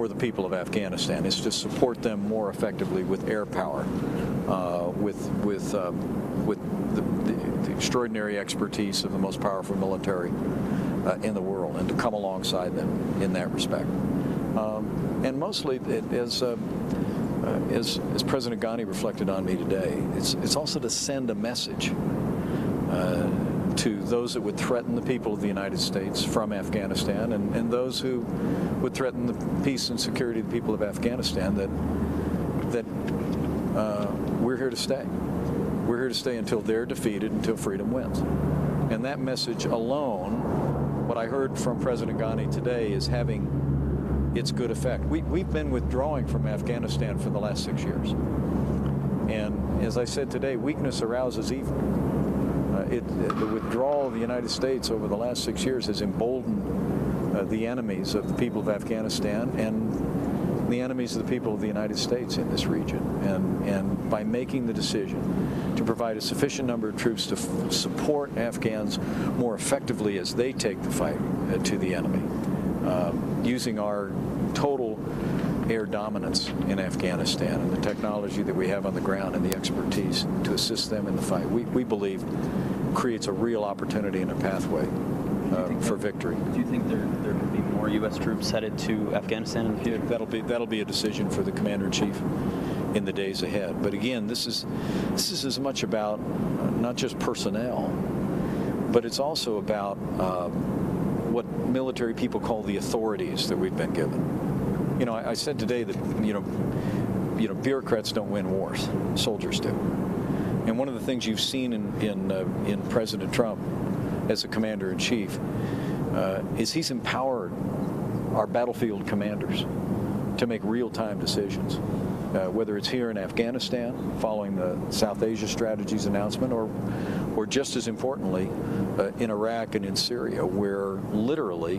the people of Afghanistan. Is to support them more effectively with air power, with the extraordinary expertise of the most powerful military in the world, and to come alongside them in that respect. And mostly, as President Ghani reflected on me today, it's also to send a message to those that would threaten the people of the United States from Afghanistan, and those who would threaten the peace and security of the people of Afghanistan, that we're here to stay. We're here to stay until they're defeated, until freedom wins. And that message alone, what I heard from President Ghani today, is having its good effect. We've been withdrawing from Afghanistan for the last 6 years. And as I said today, weakness arouses evil. The withdrawal of the United States over the last 6 years has emboldened the enemies of the people of Afghanistan and the enemies of the people of the United States in this region. And by making the decision to provide a sufficient number of troops to support Afghans more effectively as they take the fight to the enemy, using our total air dominance in Afghanistan and the technology that we have on the ground and the expertise to assist them in the fight, we believe creates a real opportunity and a pathway for victory. Do you think there could be more U.S. troops headed to Afghanistan in the future? That'll be a decision for the Commander-in-Chief in the days ahead. But again, this is as much about not just personnel, but it's also about what military people call the authorities that we've been given. You know, I said today that you know bureaucrats don't win wars, soldiers do. And one of the things you've seen in President Trump as a commander-in-chief is he's empowered our battlefield commanders to make real-time decisions, whether it's here in Afghanistan following the South Asia Strategy's announcement, or just as importantly in Iraq and in Syria, where literally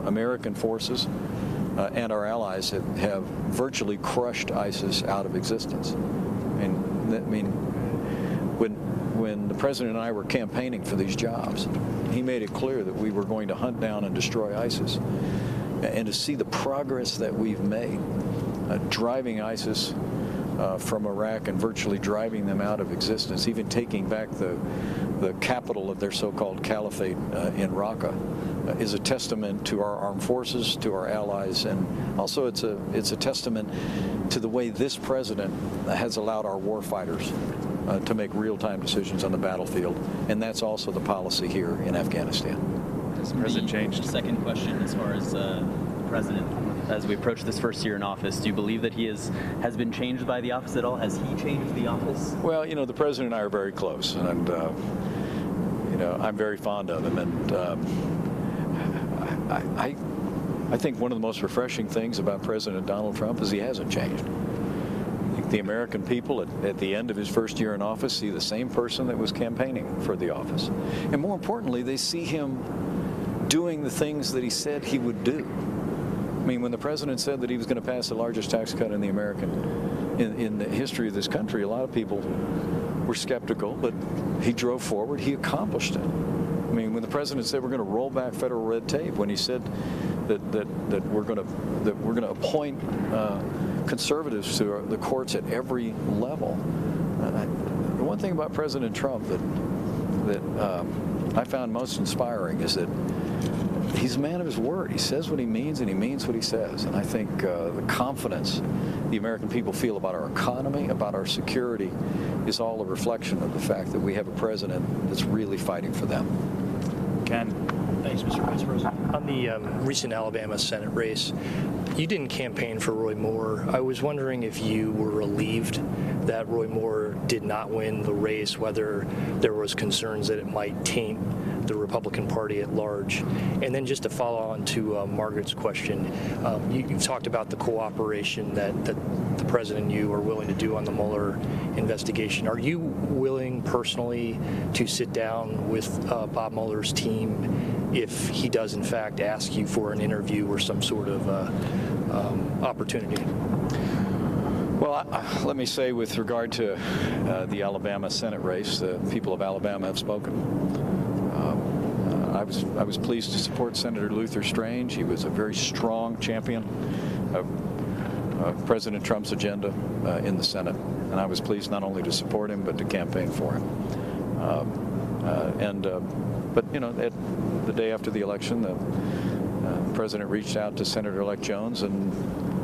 American forces and our allies have virtually crushed ISIS out of existence. When the President and I were campaigning for these jobs, he made it clear that we were going to hunt down and destroy ISIS. And to see the progress that we've made, driving ISIS from Iraq and virtually driving them out of existence, even taking back the capital of their so-called caliphate in Raqqa, is a testament to our armed forces, to our allies, and also it's a testament to the way this president has allowed our war fighters to make real-time decisions on the battlefield, and that's also the policy here in Afghanistan. Has the president changed? Second question, as far as the president, as we approach this first year in office, do you believe that he has been changed by the office at all? Has he changed the office? Well, you know, the president and I are very close, and you know, I'm very fond of him, and I think one of the most refreshing things about President Donald Trump is he hasn't changed. The American people at the end of his first year in office see the same person that was campaigning for the office. And more importantly, they see him doing the things that he said he would do. I mean, when the president said that he was going to pass the largest tax cut in in the history of this country, a lot of people were skeptical, but he drove forward. He accomplished it. I mean, when the president said we're going to roll back federal red tape, when he said that we're going to appoint conservatives to the courts at every level. The one thing about President Trump that I found most inspiring is that he's a man of his word. He says what he means, and he means what he says. And I think the confidence the American people feel about our economy, about our security, is all a reflection of the fact that we have a president that's really fighting for them. Ken. Thanks, Mr. Vice President. On the recent Alabama Senate race, you didn't campaign for Roy Moore. I was wondering if you were relieved that Roy Moore did not win the race, whether there was concerns that it might taint the Republican Party at large. And then just to follow on to Margaret's question, you've talked about the cooperation that the President and you are willing to do on the Mueller investigation. Are you willing personally to sit down with Bob Mueller's team if he does in fact ask you for an interview or some sort of opportunity? Well, let me say with regard to the Alabama Senate race, the people of Alabama have spoken. I was pleased to support Senator Luther Strange. He was a very strong champion of President Trump's agenda in the Senate, and I was pleased not only to support him but to campaign for him. But you know, the day after the election, the president reached out to Senator-elect Jones, and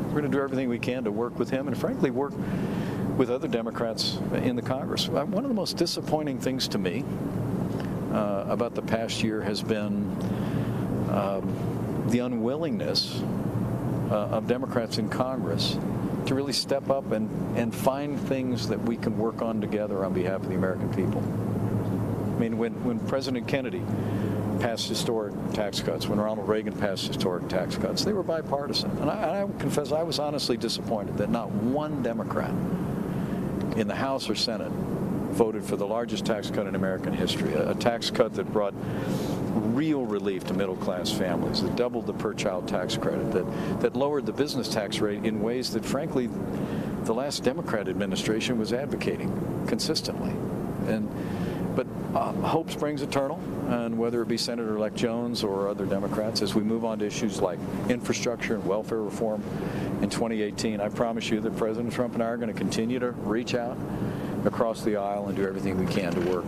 we're going to do everything we can to work with him and, frankly, work with other Democrats in the Congress. One of the most disappointing things to me about the past year has been the unwillingness of Democrats in Congress to really step up and find things that we can work on together on behalf of the American people. I mean, when President Kennedy passed historic tax cuts, when Ronald Reagan passed historic tax cuts, they were bipartisan. And I confess I was honestly disappointed that not one Democrat in the House or Senate voted for the largest tax cut in American history, a tax cut that brought real relief to middle-class families, that doubled the per-child tax credit, that lowered the business tax rate in ways that, frankly, the last Democrat administration was advocating consistently. But hope springs eternal, and whether it be Senator-elect Jones or other Democrats, as we move on to issues like infrastructure and welfare reform in 2018, I promise you that President Trump and I are going to continue to reach out across the aisle and do everything we can to work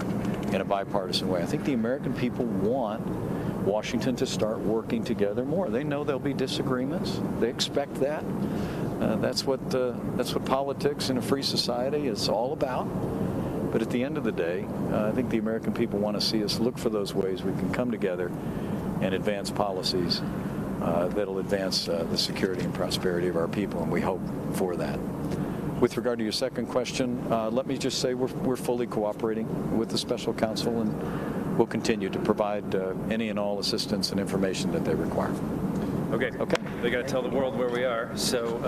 in a bipartisan way. I think the American people want Washington to start working together more. They know there'll be disagreements. They expect that. That's what politics in a free society is all about. But at the end of the day, I think the American people want to see us look for those ways we can come together and advance policies that'll advance the security and prosperity of our people, and we hope for that. With regard to your second question, let me just say we're fully cooperating with the special counsel, and we'll continue to provide any and all assistance and information that they require. Okay. They got to tell the world where we are. So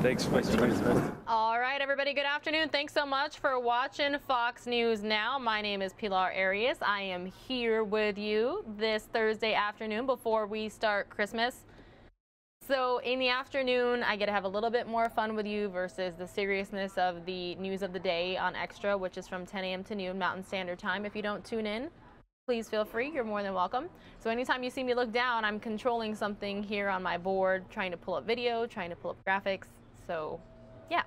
thanks, Vice President. All right, everybody. Good afternoon. Thanks so much for watching Fox News Now. My name is Pilar Arias. I am here with you this Thursday afternoon before we start Christmas. So in the afternoon, I get to have a little bit more fun with you versus the seriousness of the news of the day on Extra, which is from 10 a.m. to noon Mountain Standard Time. If you don't tune in, please feel free. You're more than welcome. So anytime you see me look down, I'm controlling something here on my board, trying to pull up video, trying to pull up graphics. So yeah,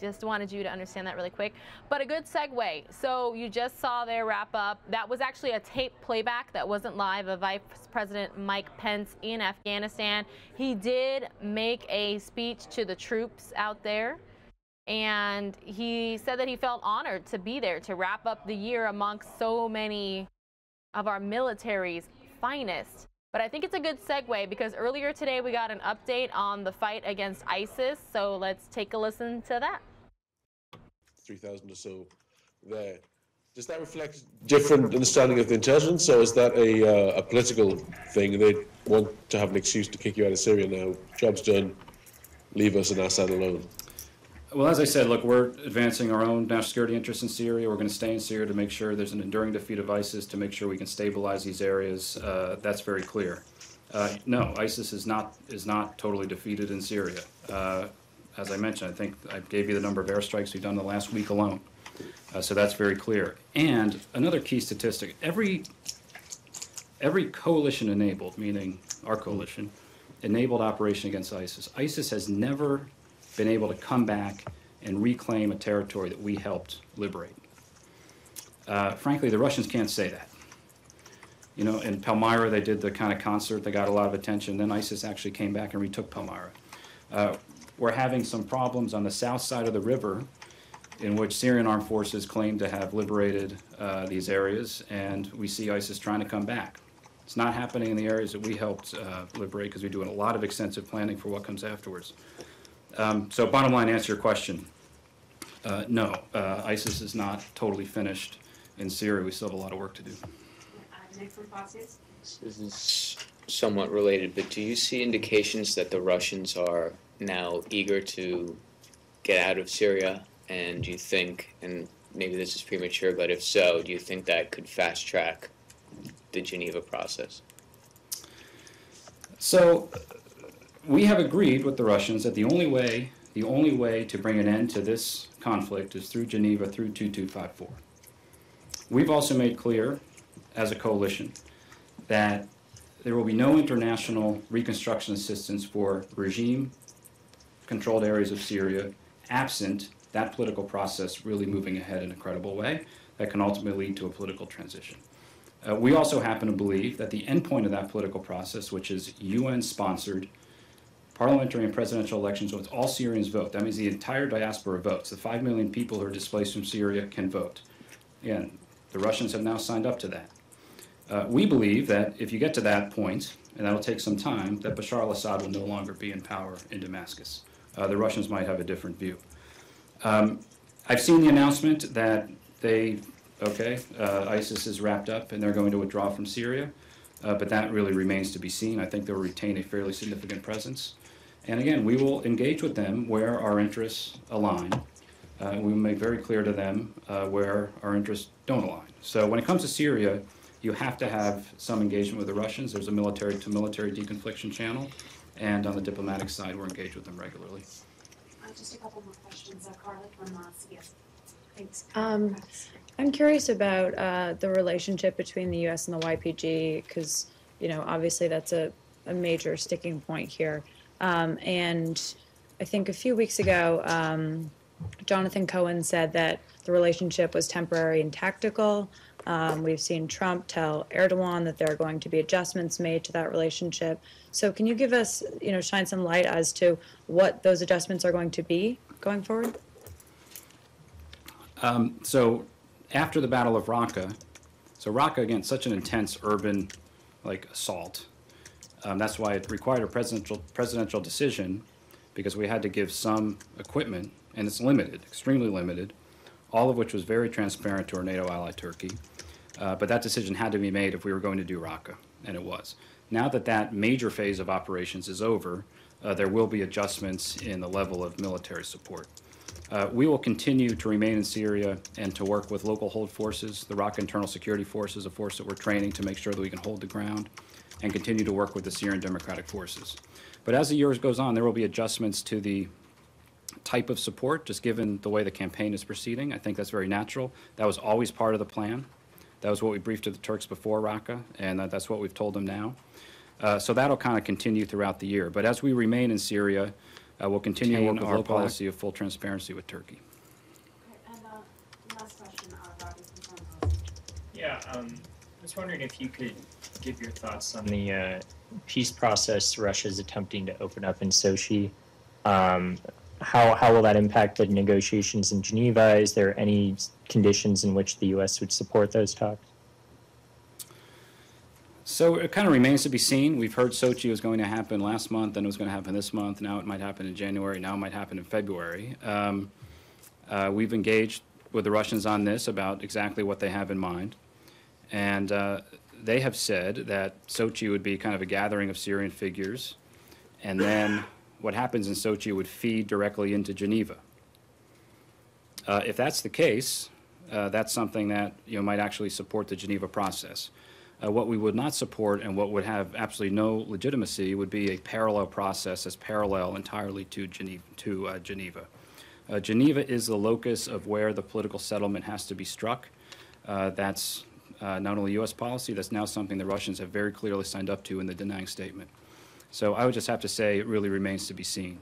just wanted you to understand that really quick. But a good segue. So you just saw their wrap up. That was actually a tape playback that wasn't live of Vice President Mike Pence in Afghanistan. He did make a speech to the troops out there, and he said that he felt honored to be there to wrap up the year amongst so many of our military's finest. But I think it's a good segue because earlier today we got an update on the fight against ISIS. So let's take a listen to that. 3,000 or so there. Does that reflect different understanding of the intelligence, or is that a political thing? They want to have an excuse to kick you out of Syria now. Job's done. Leave us and Assad alone. Well, as I said, look, we're advancing our own national security interests in Syria. We're going to stay in Syria to make sure there's an enduring defeat of ISIS, to make sure we can stabilize these areas. That's very clear. No, ISIS is not totally defeated in Syria. As I mentioned, I think I gave you the number of airstrikes we've done in the last week alone. So that's very clear. And another key statistic, every coalition enabled, meaning our coalition, enabled operation against ISIS. ISIS has never been able to come back and reclaim a territory that we helped liberate. Frankly, the Russians can't say that. You know, in Palmyra, they did the kind of concert that got a lot of attention. Then ISIS actually came back and retook Palmyra. We're having some problems on the south side of the river in which Syrian armed forces claim to have liberated these areas, and we see ISIS trying to come back. It's not happening in the areas that we helped liberate because we're doing a lot of extensive planning for what comes afterwards. So bottom line, answer your question. No, ISIS is not totally finished in Syria. We still have a lot of work to do. This is somewhat related, but do you see indications that the Russians are now eager to get out of Syria? And do you think, and maybe this is premature, but if so, do you think that could fast track the Geneva process? So we have agreed with the Russians that the only way to bring an end to this conflict is through Geneva, through 2254. We've also made clear, as a coalition, that there will be no international reconstruction assistance for regime-controlled areas of Syria absent that political process really moving ahead in a credible way that can ultimately lead to a political transition. We also happen to believe that the endpoint of that political process, which is UN-sponsored parliamentary and presidential elections with all Syrians vote, that means the entire diaspora votes. The 5 million people who are displaced from Syria can vote. Again, the Russians have now signed up to that. We believe that if you get to that point, and that'll take some time, that Bashar al-Assad will no longer be in power in Damascus. The Russians might have a different view. I've seen the announcement that ISIS is wrapped up and they're going to withdraw from Syria, but that really remains to be seen. I think they'll retain a fairly significant presence. And again, we will engage with them where our interests align. We will make very clear to them where our interests don't align. So when it comes to Syria, you have to have some engagement with the Russians. There's a military-to-military deconfliction channel, and on the diplomatic side, we're engaged with them regularly. Just a couple more questions. Carla from CBS. Thanks. I'm curious about the relationship between the U.S. and the YPG, because, you know, obviously that's a major sticking point here. And I think a few weeks ago, Jonathan Cohen said that the relationship was temporary and tactical. We've seen Trump tell Erdogan that there are going to be adjustments made to that relationship. So can you give us, you know, shine some light as to what those adjustments are going to be going forward? So after the Battle of Raqqa, Raqqa, again, such an intense urban assault. That's why it required a presidential decision, because we had to give some equipment, and it's limited, extremely limited, all of which was very transparent to our NATO ally Turkey. But that decision had to be made if we were going to do Raqqa, and it was. Now that that major phase of operations is over, there will be adjustments in the level of military support. We will continue to remain in Syria and to work with local hold forces. The Raqqa Internal Security Force is a force that we're training to make sure that we can hold the ground, and continue to work with the Syrian Democratic Forces. But as the year goes on, there will be adjustments to the type of support, just given the way the campaign is proceeding. I think that's very natural. That was always part of the plan. That was what we briefed to the Turks before Raqqa, and that's what we've told them now. So that'll kind of continue throughout the year. But as we remain in Syria, we'll continue to work with our policy of full transparency with Turkey. Okay, and last question, Robbie from Foreign Policy. Yeah, I was wondering if you could give your thoughts on the peace process Russia's attempting to open up in Sochi. How will that impact the negotiations in Geneva? Is there any conditions in which the U.S. would support those talks? So it kind of remains to be seen. We've heard Sochi was going to happen last month, then it was going to happen this month. Now it might happen in January. Now it might happen in February. We've engaged with the Russians on this about exactly what they have in mind. And they have said that Sochi would be kind of a gathering of Syrian figures, and then what happens in Sochi would feed directly into Geneva. If that's the case, that's something that might actually support the Geneva process. What we would not support, and what would have absolutely no legitimacy, would be a parallel process as parallel entirely to Geneva. Geneva is the locus of where the political settlement has to be struck. That's not only U.S. policy, that's now something the Russians have very clearly signed up to in the denying statement. So I would just have to say it really remains to be seen.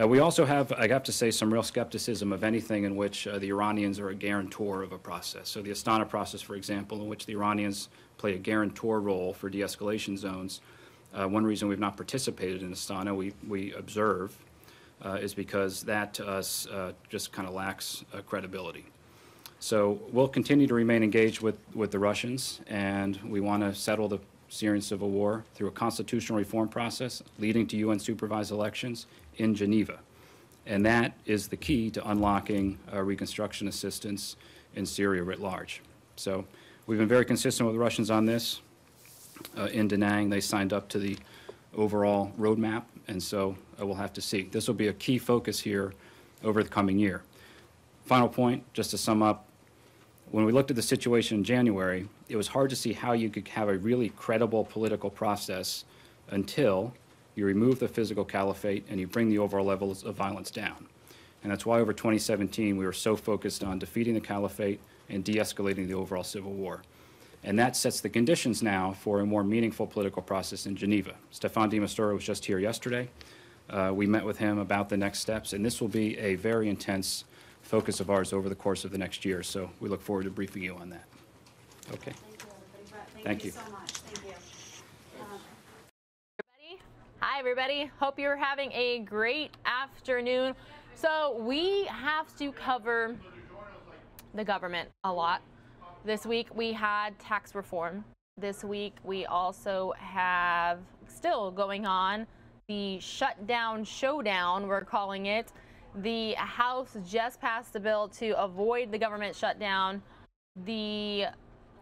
We also have, I have to say, some real skepticism of anything in which the Iranians are a guarantor of a process. So the Astana process, for example, in which the Iranians play a guarantor role for de-escalation zones. One reason we've not participated in Astana, we observe, is because that to us just kind of lacks credibility. So we'll continue to remain engaged with the Russians, and we want to settle the Syrian civil war through a constitutional reform process leading to UN-supervised elections in Geneva. And that is the key to unlocking reconstruction assistance in Syria writ large. So we've been very consistent with the Russians on this. In denying, they signed up to the overall roadmap, and so we'll have to see. This will be a key focus here over the coming year. Final point, just to sum up, when we looked at the situation in January, it was hard to see how you could have a really credible political process until you remove the physical caliphate and you bring the overall levels of violence down. And that's why over 2017 we were so focused on defeating the caliphate and de-escalating the overall civil war. And that sets the conditions now for a more meaningful political process in Geneva. Stefan de Mistura was just here yesterday. We met with him about the next steps, and this will be a very intense focus of ours over the course of the next year. So we look forward to briefing you on that. Okay. Thank you. So much. Thank you. Hi, everybody. Hope you're having a great afternoon. So we have to cover the government a lot. This week we had tax reform. This week we also have still going on the shutdown showdown, we're calling it. The House just passed a bill to avoid the government shutdown. The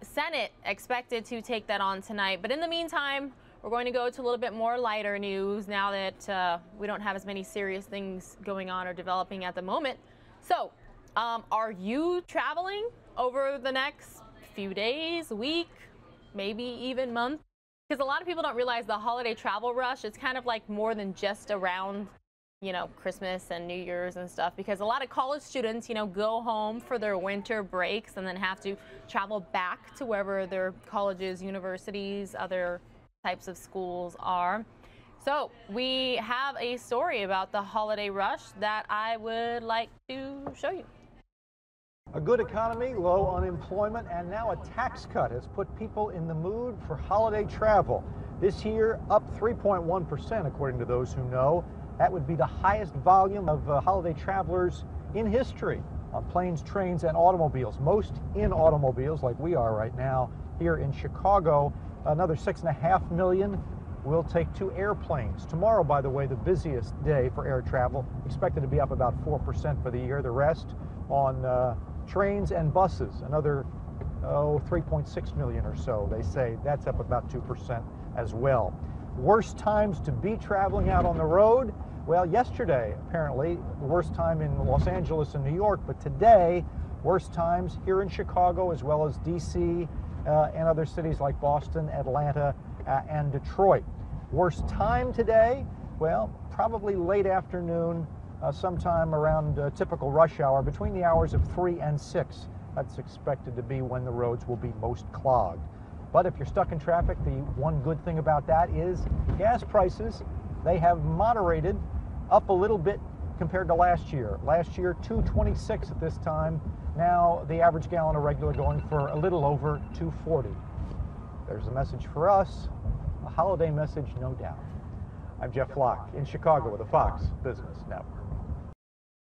Senate expected to take that on tonight. But in the meantime, we're going to go to a little bit more lighter news now that we don't have as many serious things going on or developing at the moment. So, are you traveling over the next few days, week, maybe even month? Because a lot of people don't realize the holiday travel rush is kind of like more than just around, you know, Christmas and New Year's and stuff, because a lot of college students, you know, go home for their winter breaks and then have to travel back to wherever their colleges, universities, other types of schools are. So we have a story about the holiday rush that I would like to show you. A good economy, low unemployment, and now a tax cut has put people in the mood for holiday travel. This year, up 3.1%, according to those who know. That would be the highest volume of holiday travelers in history on planes, trains, and automobiles. Most in automobiles, like we are right now here in Chicago. Another 6.5 million will take to airplanes. Tomorrow, by the way, the busiest day for air travel, expected to be up about 4% for the year. The rest on trains and buses, another 3.6 million or so. They say that's up about 2% as well. Worst times to be traveling out on the road? Well, yesterday, apparently, the worst time in Los Angeles and New York, but today, worst times here in Chicago as well as D.C. And other cities like Boston, Atlanta, and Detroit. Worst time today? Well, probably late afternoon, sometime around typical rush hour, between the hours of 3 and 6. That's expected to be when the roads will be most clogged. But if you're stuck in traffic, the one good thing about that is gas prices, they have moderated up a little bit compared to last year. Last year, $2.26 at this time. Now the average gallon of regular going for a little over $2.40. There's a message for us, a holiday message, no doubt. I'm Jeff Flock in Chicago with the Fox Business Network.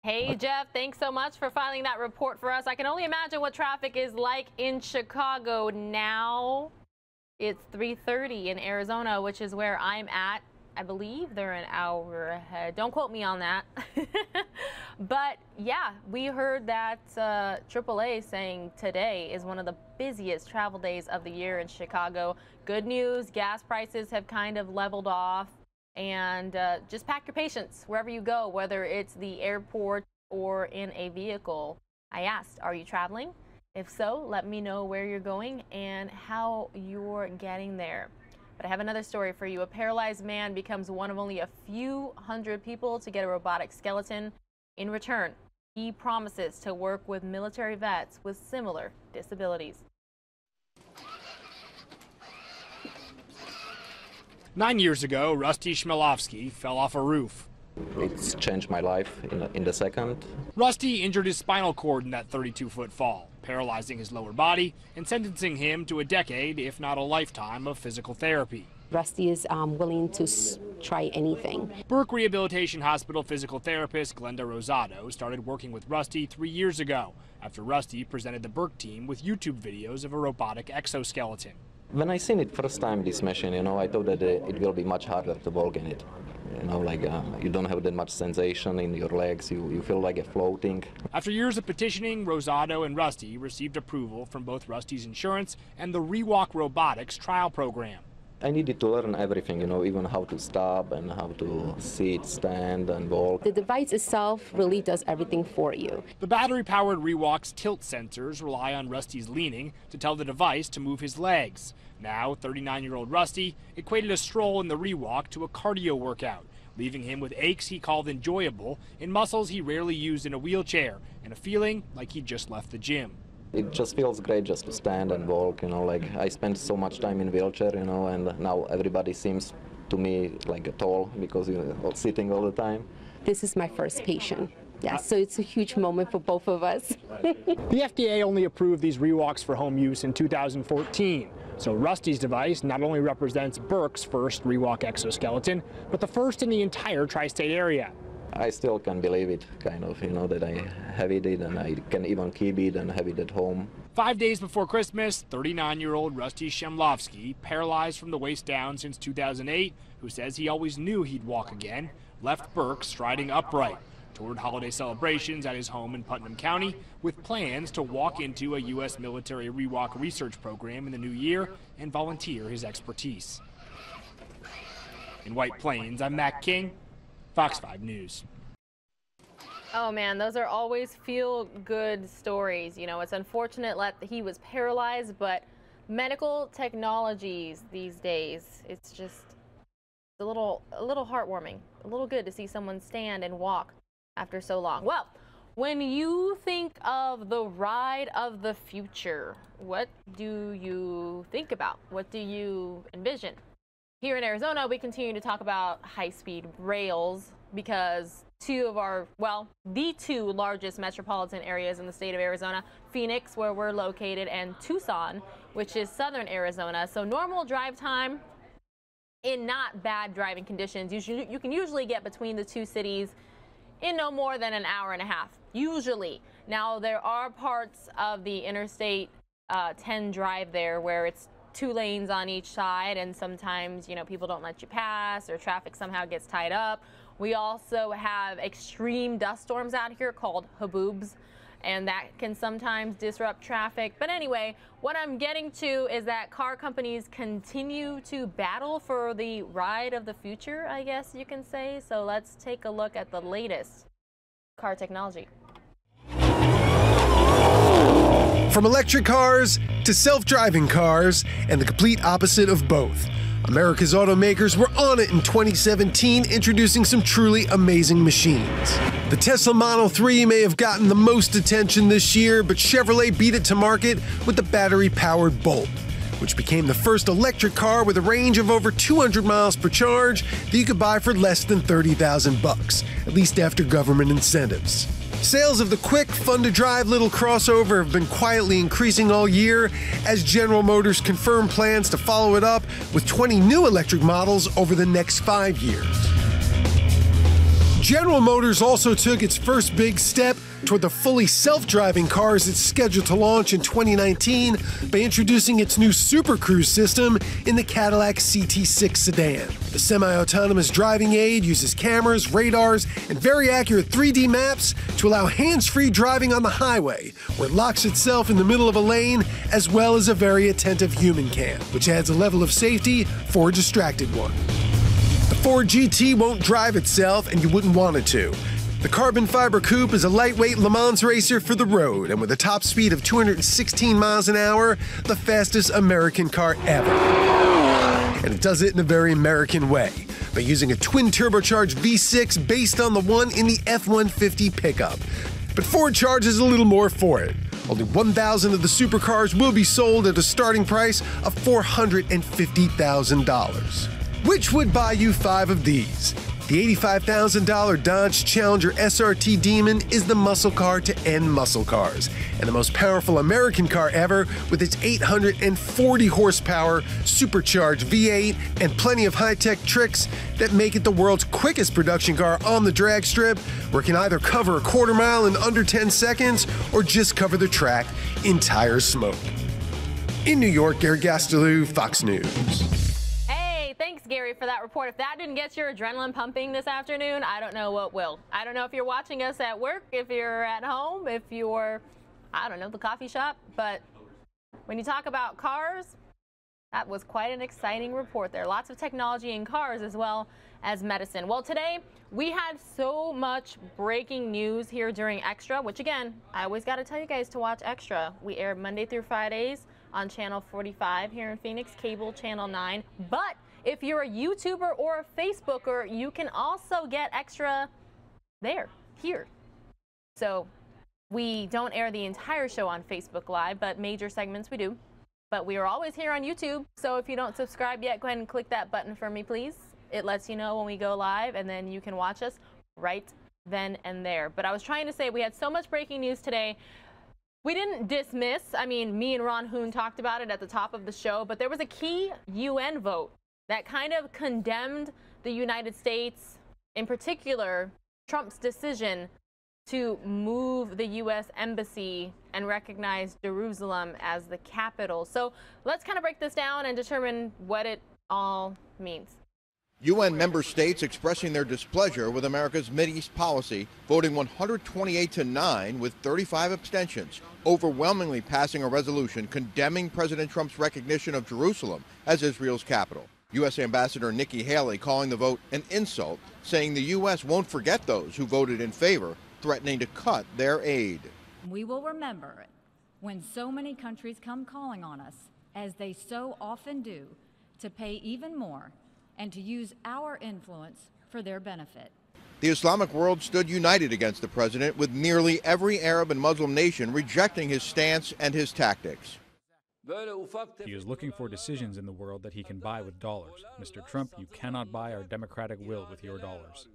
Hey, Jeff, thanks so much for filing that report for us. I can only imagine what traffic is like in Chicago now. It's 3:30 in Arizona, which is where I'm at. I believe they're an hour ahead. Don't quote me on that. But yeah, we heard that AAA saying today is one of the busiest travel days of the year in Chicago. Good news, gas prices have kind of leveled off. And just pack your patience wherever you go, whether it's the airport or in a vehicle. I asked, are you traveling? If so, let me know where you're going and how you're getting there. But I have another story for you. A paralyzed man becomes one of only a few hundred people to get a robotic skeleton. In return, he promises to work with military vets with similar disabilities. 9 years ago, Rusty Chmielowski fell off a roof. It's changed my life in the second. Rusty injured his spinal cord in that 32-foot fall, paralyzing his lower body and sentencing him to a decade, if not a lifetime, of physical therapy. Rusty is willing to try anything. Burke Rehabilitation Hospital physical therapist Glenda Rosado started working with Rusty 3 years ago after Rusty presented the Burke team with YouTube videos of a robotic exoskeleton. When I seen it first time, this machine, I thought that it will be much harder to walk in it. You don't have that much sensation in your legs. You feel like you're floating. After years of petitioning, Rosado and Rusty received approval from both Rusty's insurance and the Rewalk Robotics trial program. I needed to learn everything, even how to stop and how to sit, stand, and walk. The device itself really does everything for you. The battery-powered Rewalk's tilt sensors rely on Rusty's leaning to tell the device to move his legs. Now, 39-year-old Rusty equated a stroll in the Rewalk to a cardio workout, leaving him with aches he called enjoyable and muscles he rarely used in a wheelchair, and a feeling like he'd just left the gym. it just feels great just to stand and walk, you know, like I spent so much time in wheelchair, you know, and now everybody seems to me like a tall because you're sitting all the time. This is my first patient. Yeah, so it's a huge moment for both of us. The FDA only approved these ReWalks for home use in 2014. So Rusty's device not only represents Burke's first ReWalk exoskeleton, but the first in the entire tri-state area. I still can't believe it, kind of, you know, that I have it and I can even keep it and have it at home. 5 days before Christmas, 39-year-old Rusty Shemlovsky, paralyzed from the waist down since 2008, who says he always knew he'd walk again, left Burke striding upright toward holiday celebrations at his home in Putnam County, with plans to walk into a U.S. military ReWalk research program in the new year and volunteer his expertise. In White Plains, I'm Matt King, Fox 5 News. Oh man, those are always feel-good stories. You know, it's unfortunate that he was paralyzed, but medical technologies these days, it's just a little heartwarming, a little good to see someone stand and walk after so long. Well, when you think of the ride of the future, what do you think about? What do you envision? Here in Arizona, we continue to talk about high-speed rails because the two largest metropolitan areas in the state of Arizona, Phoenix, where we're located, and Tucson, which is southern Arizona. So normal drive time in not bad driving conditions, you can usually get between the two cities in no more than an hour and a half, usually. Now, there are parts of the Interstate 10 drive there where it's 2 lanes on each side, and sometimes, you know, people don't let you pass or traffic somehow gets tied up. We also have extreme dust storms out here called haboobs, and that can sometimes disrupt traffic. But anyway, what I'm getting to is that car companies continue to battle for the ride of the future, I guess you can say. So let's take a look at the latest car technology. From electric cars to self-driving cars, and the complete opposite of both. America's automakers were on it in 2017, introducing some truly amazing machines. The Tesla Model 3 may have gotten the most attention this year, but Chevrolet beat it to market with the battery-powered Bolt, which became the first electric car with a range of over 200 miles per charge that you could buy for less than $30,000, at least after government incentives. Sales of the quick, fun-to-drive little crossover have been quietly increasing all year as General Motors confirmed plans to follow it up with 20 new electric models over the next 5 years. General Motors also took its first big step toward the fully self-driving cars it's scheduled to launch in 2019 by introducing its new Super Cruise system in the Cadillac CT6 sedan. The semi-autonomous driving aid uses cameras, radars, and very accurate 3D maps to allow hands-free driving on the highway, where it locks itself in the middle of a lane, as well as a very attentive human cam, which adds a level of safety for a distracted one. The Ford GT won't drive itself, and you wouldn't want it to. The carbon fiber coupe is a lightweight Le Mans racer for the road, and with a top speed of 216 miles an hour, the fastest American car ever. And it does it in a very American way, by using a twin-turbocharged V6 based on the one in the F-150 pickup. But Ford charges a little more for it. Only 1,000 of the supercars will be sold at a starting price of $450,000. Which would buy you 5 of these? The $85,000 Dodge Challenger SRT Demon is the muscle car to end muscle cars, and the most powerful American car ever with its 840 horsepower supercharged V8 and plenty of high-tech tricks that make it the world's quickest production car on the drag strip, where it can either cover a quarter mile in under 10 seconds or just cover the track in tire smoke. In New York, Gary Gastelou, Fox News. Thanks, Gary, for that report. If that didn't get your adrenaline pumping this afternoon, I don't know what will. I don't know if you're watching us at work, if you're at home, if you're, I don't know, the coffee shop. But when you talk about cars, that was quite an exciting report there. Lots of technology in cars as well as medicine. Well, today we had so much breaking news here during Extra, which again, I always got to tell you guys to watch Extra. We air Monday through Fridays on Channel 45 here in Phoenix, cable Channel 9. But if you're a YouTuber or a Facebooker, you can also get Extra here. So We don't air the entire show on Facebook Live, but major segments we do. But we are always here on YouTube, so if you don't subscribe yet, go ahead and click that button for me, please. It lets you know when we go live, and then you can watch us right then and there. But I was trying to say we had so much breaking news today. We didn't dismiss, I mean, me and Ron Hoon talked about it at the top of the show, but there was a key UN vote that kind of condemned the United States, in particular, Trump's decision to move the U.S. Embassy and recognize Jerusalem as the capital. So let's kind of break this down and determine what it all means. UN member states expressing their displeasure with America's Mideast policy, voting 128-9 with 35 abstentions, overwhelmingly passing a resolution condemning President Trump's recognition of Jerusalem as Israel's capital. U.S. Ambassador Nikki Haley calling the vote an insult, saying the U.S. won't forget those who voted in favor, threatening to cut their aid. We will remember when so many countries come calling on us, as they so often do, to pay even more and to use our influence for their benefit. The Islamic world stood united against the president, with nearly every Arab and Muslim nation rejecting his stance and his tactics. He is looking for decisions in the world that he can buy with dollars. Mr. Trump, you cannot buy our democratic will with your dollars.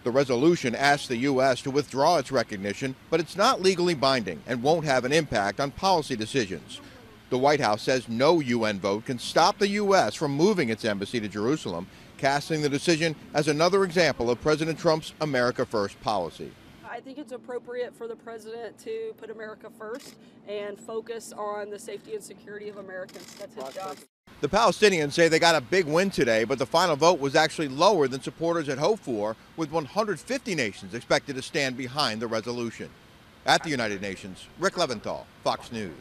The resolution asks the U.S. to withdraw its recognition, but it's not legally binding and won't have an impact on policy decisions. The White House says no UN vote can stop the U.S. from moving its embassy to Jerusalem, casting the decision as another example of President Trump's America First policy. I think it's appropriate for the president to put America first and focus on the safety and security of Americans. That's his job. The Palestinians say they got a big win today, but the final vote was actually lower than supporters had hoped for, with 150 nations expected to stand behind the resolution. At the United Nations, Rick Leventhal, Fox News.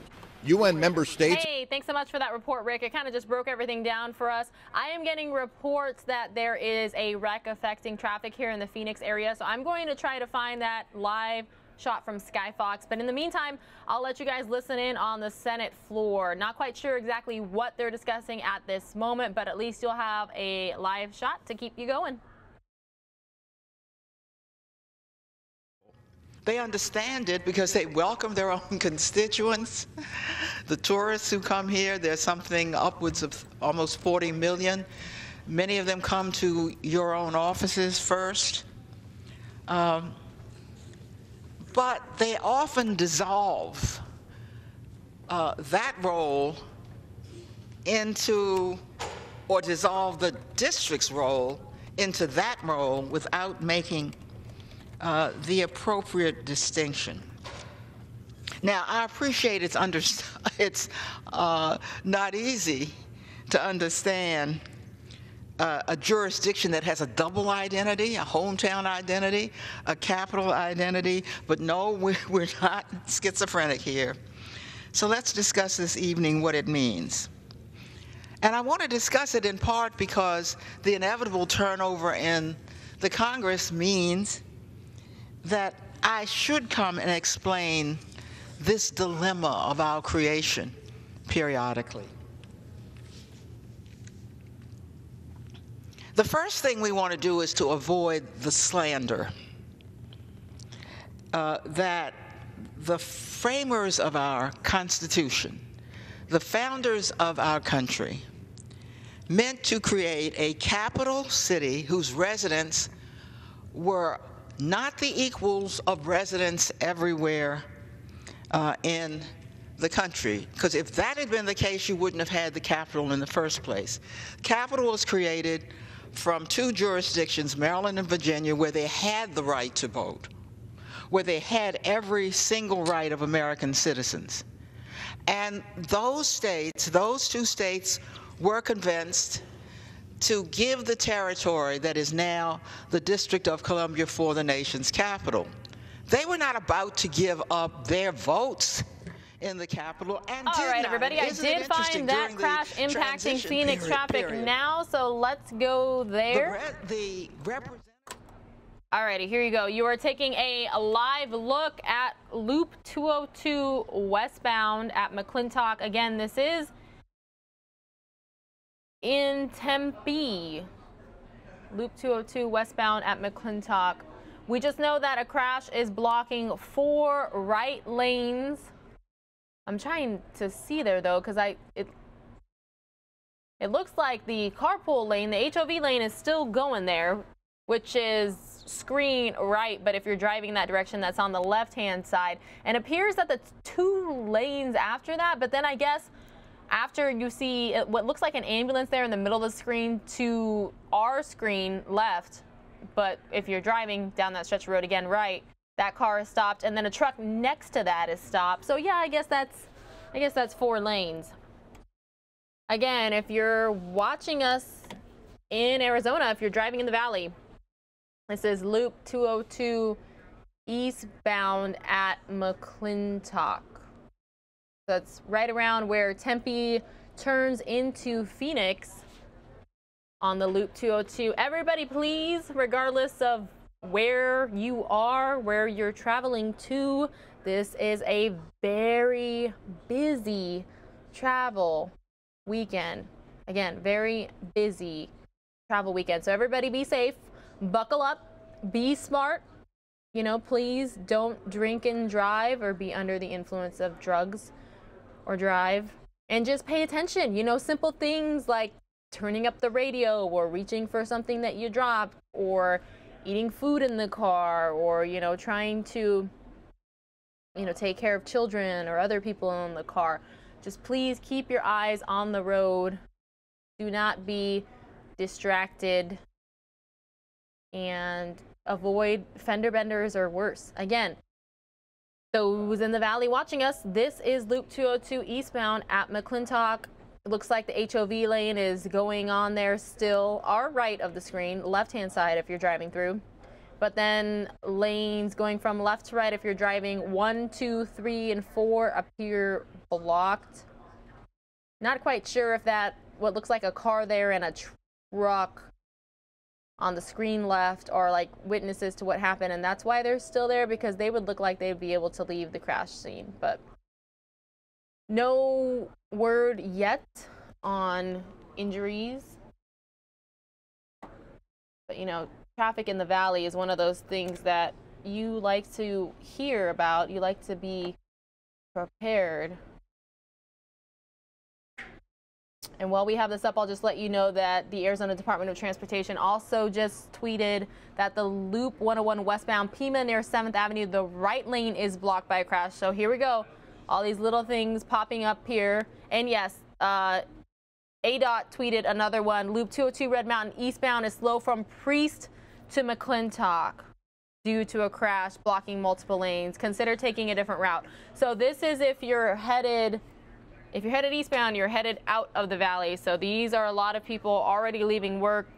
UN member states. Hey, thanks so much for that report, Rick. It kind of just broke everything down for us. I am getting reports that there is a wreck affecting traffic here in the Phoenix area, so I'm going to try to find that live shot from Skyfox. But in the meantime, I'll let you guys listen in on the Senate floor. Not quite sure exactly what they're discussing at this moment, but at least you'll have a live shot to keep you going. They understand it because they welcome their own constituents. The tourists who come here, there's something upwards of almost 40 million. Many of them come to your own offices first. But they often dissolve that role into, or dissolve the district's role into that role without making the appropriate distinction. Now, I appreciate it's not easy to understand a jurisdiction that has a double identity, a hometown identity, a capital identity, but no, we're not schizophrenic here. So let's discuss this evening what it means. And I want to discuss it in part because the inevitable turnover in the Congress means that I should come and explain this dilemma of our creation periodically. The first thing we want to do is to avoid the slander that the framers of our Constitution, the founders of our country, meant to create a capital city whose residents were not the equals of residents everywhere in the country. Because if that had been the case, you wouldn't have had the capital in the first place. Capital was created from two jurisdictions, Maryland and Virginia, where they had the right to vote, where they had every single right of American citizens. And those states, those two states, were convinced to give the territory that is now the District of Columbia for the nation's capital. They were not about to give up their votes in the capital. And all right, everybody, I did find that crash impacting Phoenix traffic now, so let's go there. All righty, here you go. You are taking a live look at Loop 202 westbound at McClintock. Again, this is in Tempe. Loop 202 westbound at McClintock. We just know that a crash is blocking 4 right lanes. I'm trying to see there though, because it looks like the carpool lane, the HOV lane, is still going there, which is screen right, but if you're driving that direction, that's on the left-hand side. And it appears that the 2 lanes after that, but then I guess after you see what looks like an ambulance there in the middle of the screen to our screen left, but if you're driving down that stretch of road again right, that car is stopped, and then a truck next to that is stopped. So yeah, I guess that's 4 lanes. Again, if you're watching us in Arizona, if you're driving in the valley, this is Loop 202 eastbound at McClintock. That's right around where Tempe turns into Phoenix on the Loop 202. Everybody, please, regardless of where you are, where you're traveling to, this is a very busy travel weekend. Again, very busy travel weekend. So everybody be safe, buckle up, be smart. You know, please don't drink and drive or be under the influence of drugs or drive. And just pay attention. You know, simple things like turning up the radio or reaching for something that you dropped or eating food in the car or, you know, trying to, you know, take care of children or other people in the car. Just please keep your eyes on the road. Do not be distracted and avoid fender benders or worse. Again, those in the valley watching us, this is Loop 202 eastbound at McClintock. It looks like the HOV lane is going on there still, our right of the screen, left-hand side if you're driving through. But then lanes going from left to right if you're driving 1, 2, 3, and 4 appear blocked. Not quite sure if that, what looks like a car there and a truck on the screen left are like witnesses to what happened, and that's why they're still there, because they would look like they'd be able to leave the crash scene. But no word yet on injuries. But you know, traffic in the valley is one of those things that you like to hear about. You like to be prepared. And while we have this up, I'll just let you know that the Arizona Department of Transportation also just tweeted that the Loop 101 westbound Pima near 7th Avenue, the right lane is blocked by a crash. So here we go. All these little things popping up here. And yes, ADOT tweeted another one. Loop 202 Red Mountain eastbound is slow from Priest to McClintock due to a crash blocking multiple lanes. Consider taking a different route. So this is if you're headed eastbound, you're headed out of the valley. So these are a lot of people already leaving work,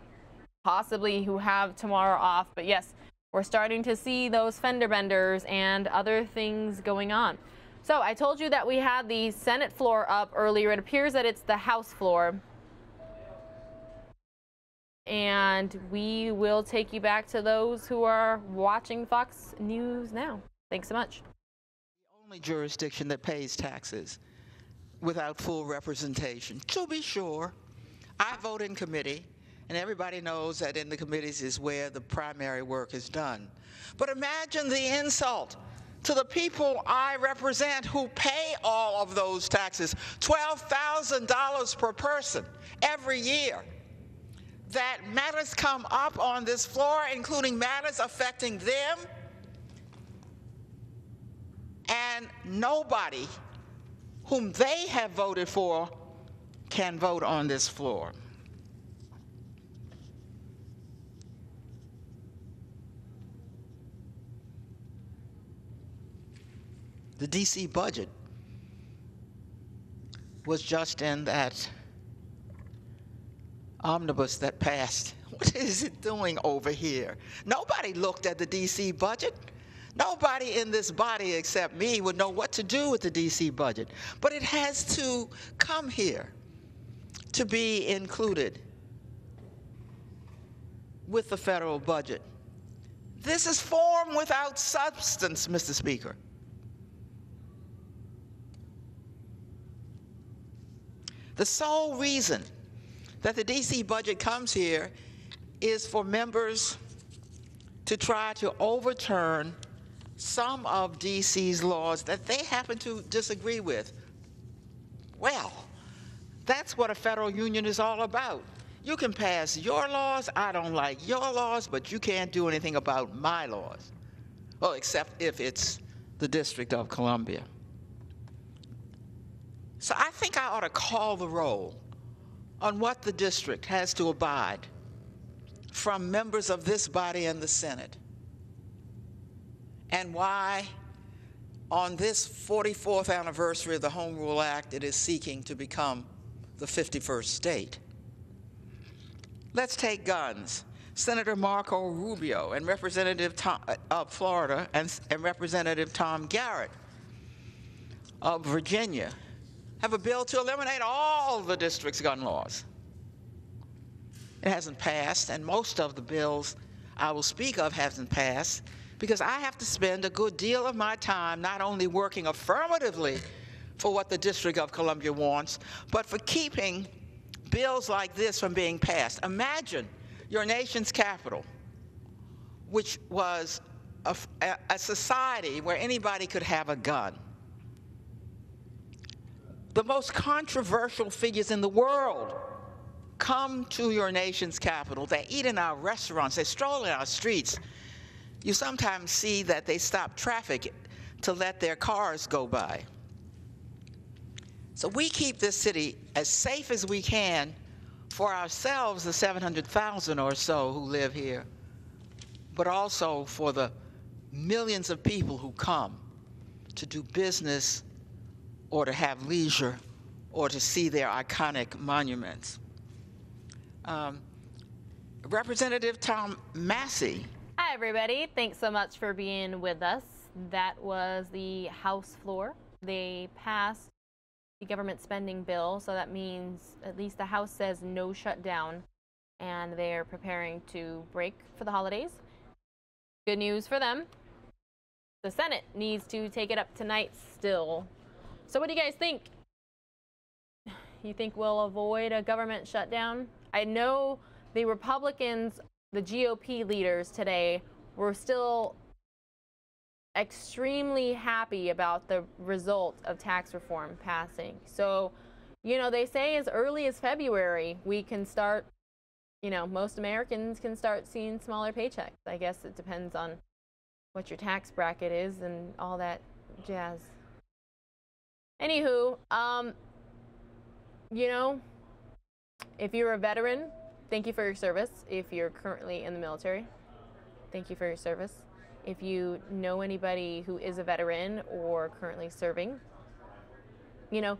possibly who have tomorrow off. But yes, we're starting to see those fender benders and other things going on. So I told you that we had the Senate floor up earlier. It appears that it's the House floor. And we will take you back to those who are watching Fox News now. Thanks so much. The only jurisdiction that pays taxes without full representation. To be sure, I vote in committee, and everybody knows that in the committees is where the primary work is done. But imagine the insult to the people I represent who pay all of those taxes, $12,000 per person every year. That matters come up on this floor, including matters affecting them, and nobody whom they have voted for can vote on this floor. The DC budget was just in that omnibus that passed. What is it doing over here? Nobody looked at the DC budget. Nobody in this body except me would know what to do with the DC budget. But it has to come here to be included with the federal budget. This is form without substance, Mr. Speaker. The sole reason that the DC budget comes here is for members to try to overturn some of D.C.'s laws that they happen to disagree with. Well, that's what a federal union is all about. You can pass your laws, I don't like your laws, but you can't do anything about my laws. Well, except if it's the District of Columbia. So I think I ought to call the roll on what the district has to abide from members of this body and the Senate, and why on this 44th anniversary of the Home Rule Act it is seeking to become the 51st state. Let's take guns. Senator Marco Rubio and Representative Tom, of Florida and Representative Tom Garrett of Virginia have a bill to eliminate all the district's gun laws. It hasn't passed, and most of the bills I will speak of hasn't passed because I have to spend a good deal of my time not only working affirmatively for what the District of Columbia wants, but for keeping bills like this from being passed. Imagine your nation's capital, which was a society where anybody could have a gun. The most controversial figures in the world come to your nation's capital. They eat in our restaurants, they stroll in our streets. You sometimes see that they stop traffic to let their cars go by. So we keep this city as safe as we can for ourselves, the 700,000 or so who live here, but also for the millions of people who come to do business or to have leisure or to see their iconic monuments. Representative Tom Massey. Hi, everybody. Thanks so much for being with us. That was the House floor. They passed the government spending bill, so that means at least the House says no shutdown, and they're preparing to break for the holidays. Good news for them. The Senate needs to take it up tonight still. So what do you guys think? You think we'll avoid a government shutdown? I know the Republicans, the GOP leaders today, were still extremely happy about the result of tax reform passing. So, you know, they say as early as February, we can start, you know, most Americans can start seeing smaller paychecks. I guess it depends on what your tax bracket is and all that jazz. Anywho, you know, if you're a veteran, thank you for your service. If you're currently in the military, thank you for your service. If you know anybody who is a veteran or currently serving, you know,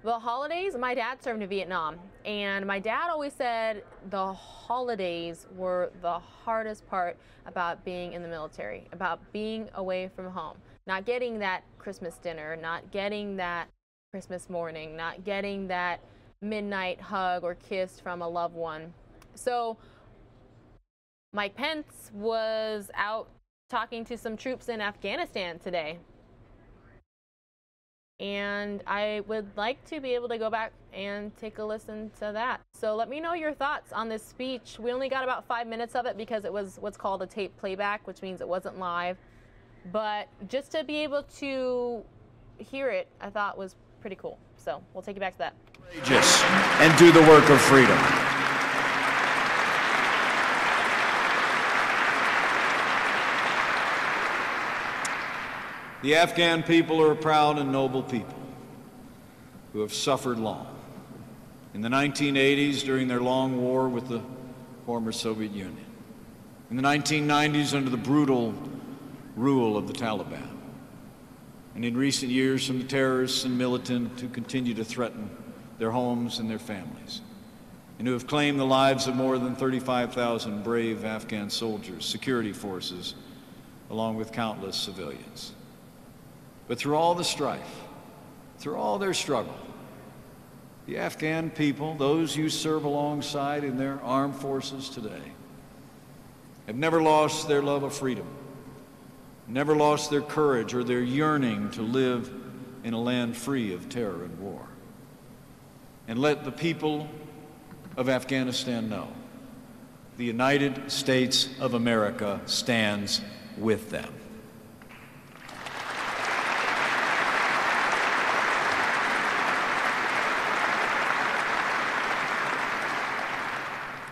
the holidays, my dad served in Vietnam, and my dad always said the holidays were the hardest part about being in the military, about being away from home, not getting that Christmas dinner, not getting that Christmas morning, not getting that midnight hug or kiss from a loved one. So Mike Pence was out talking to some troops in Afghanistan today. And I would like to be able to go back and take a listen to that. So let me know your thoughts on this speech. We only got about 5 minutes of it because it was what's called a tape playback, which means it wasn't live. But just to be able to hear it, I thought was pretty cool. So we'll take you back to that. Courageous and do the work of freedom. The Afghan people are a proud and noble people who have suffered long. In the 1980s, during their long war with the former Soviet Union. In the 1990s, under the brutal rule of the Taliban. And in recent years, from the terrorists and militant who continue to threaten their homes and their families, and who have claimed the lives of more than 35,000 brave Afghan soldiers, security forces, along with countless civilians. But through all the strife, through all their struggle, the Afghan people, those you serve alongside in their armed forces today, have never lost their love of freedom, never lost their courage or their yearning to live in a land free of terror and war. And let the people of Afghanistan know the United States of America stands with them.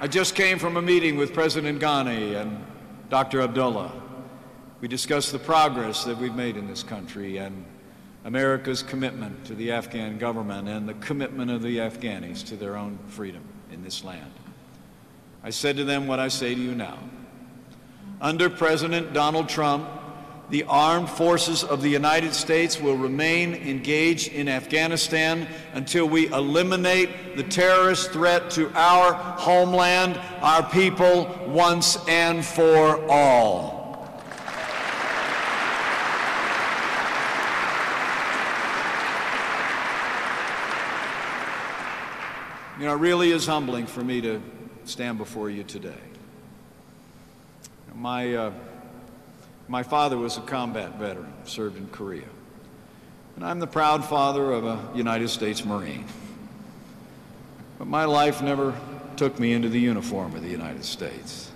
I just came from a meeting with President Ghani and Dr. Abdullah. We discussed the progress that we've made in this country and America's commitment to the Afghan government and the commitment of the Afghanis to their own freedom in this land. I said to them what I say to you now. Under President Donald Trump, the armed forces of the United States will remain engaged in Afghanistan until we eliminate the terrorist threat to our homeland, our people, once and for all. You know, it really is humbling for me to stand before you today. My father was a combat veteran, served in Korea. And I'm the proud father of a United States Marine. But my life never took me into the uniform of the United States.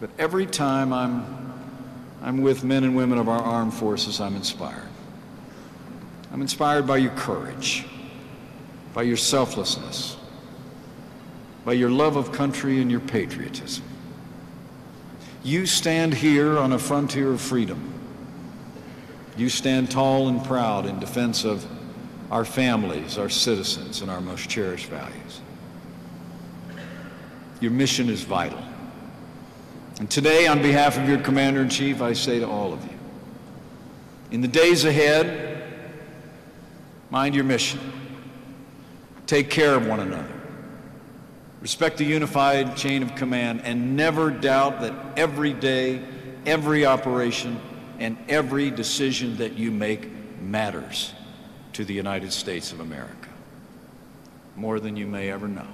But every time I'm with men and women of our armed forces, I'm inspired. I'm inspired by your courage, by your selflessness, by your love of country and your patriotism. You stand here on a frontier of freedom. You stand tall and proud in defense of our families, our citizens, and our most cherished values. Your mission is vital. And today, on behalf of your Commander-in-Chief, I say to all of you, in the days ahead, mind your mission. Take care of one another. Respect the unified chain of command, and never doubt that every day, every operation, and every decision that you make matters to the United States of America, more than you may ever know.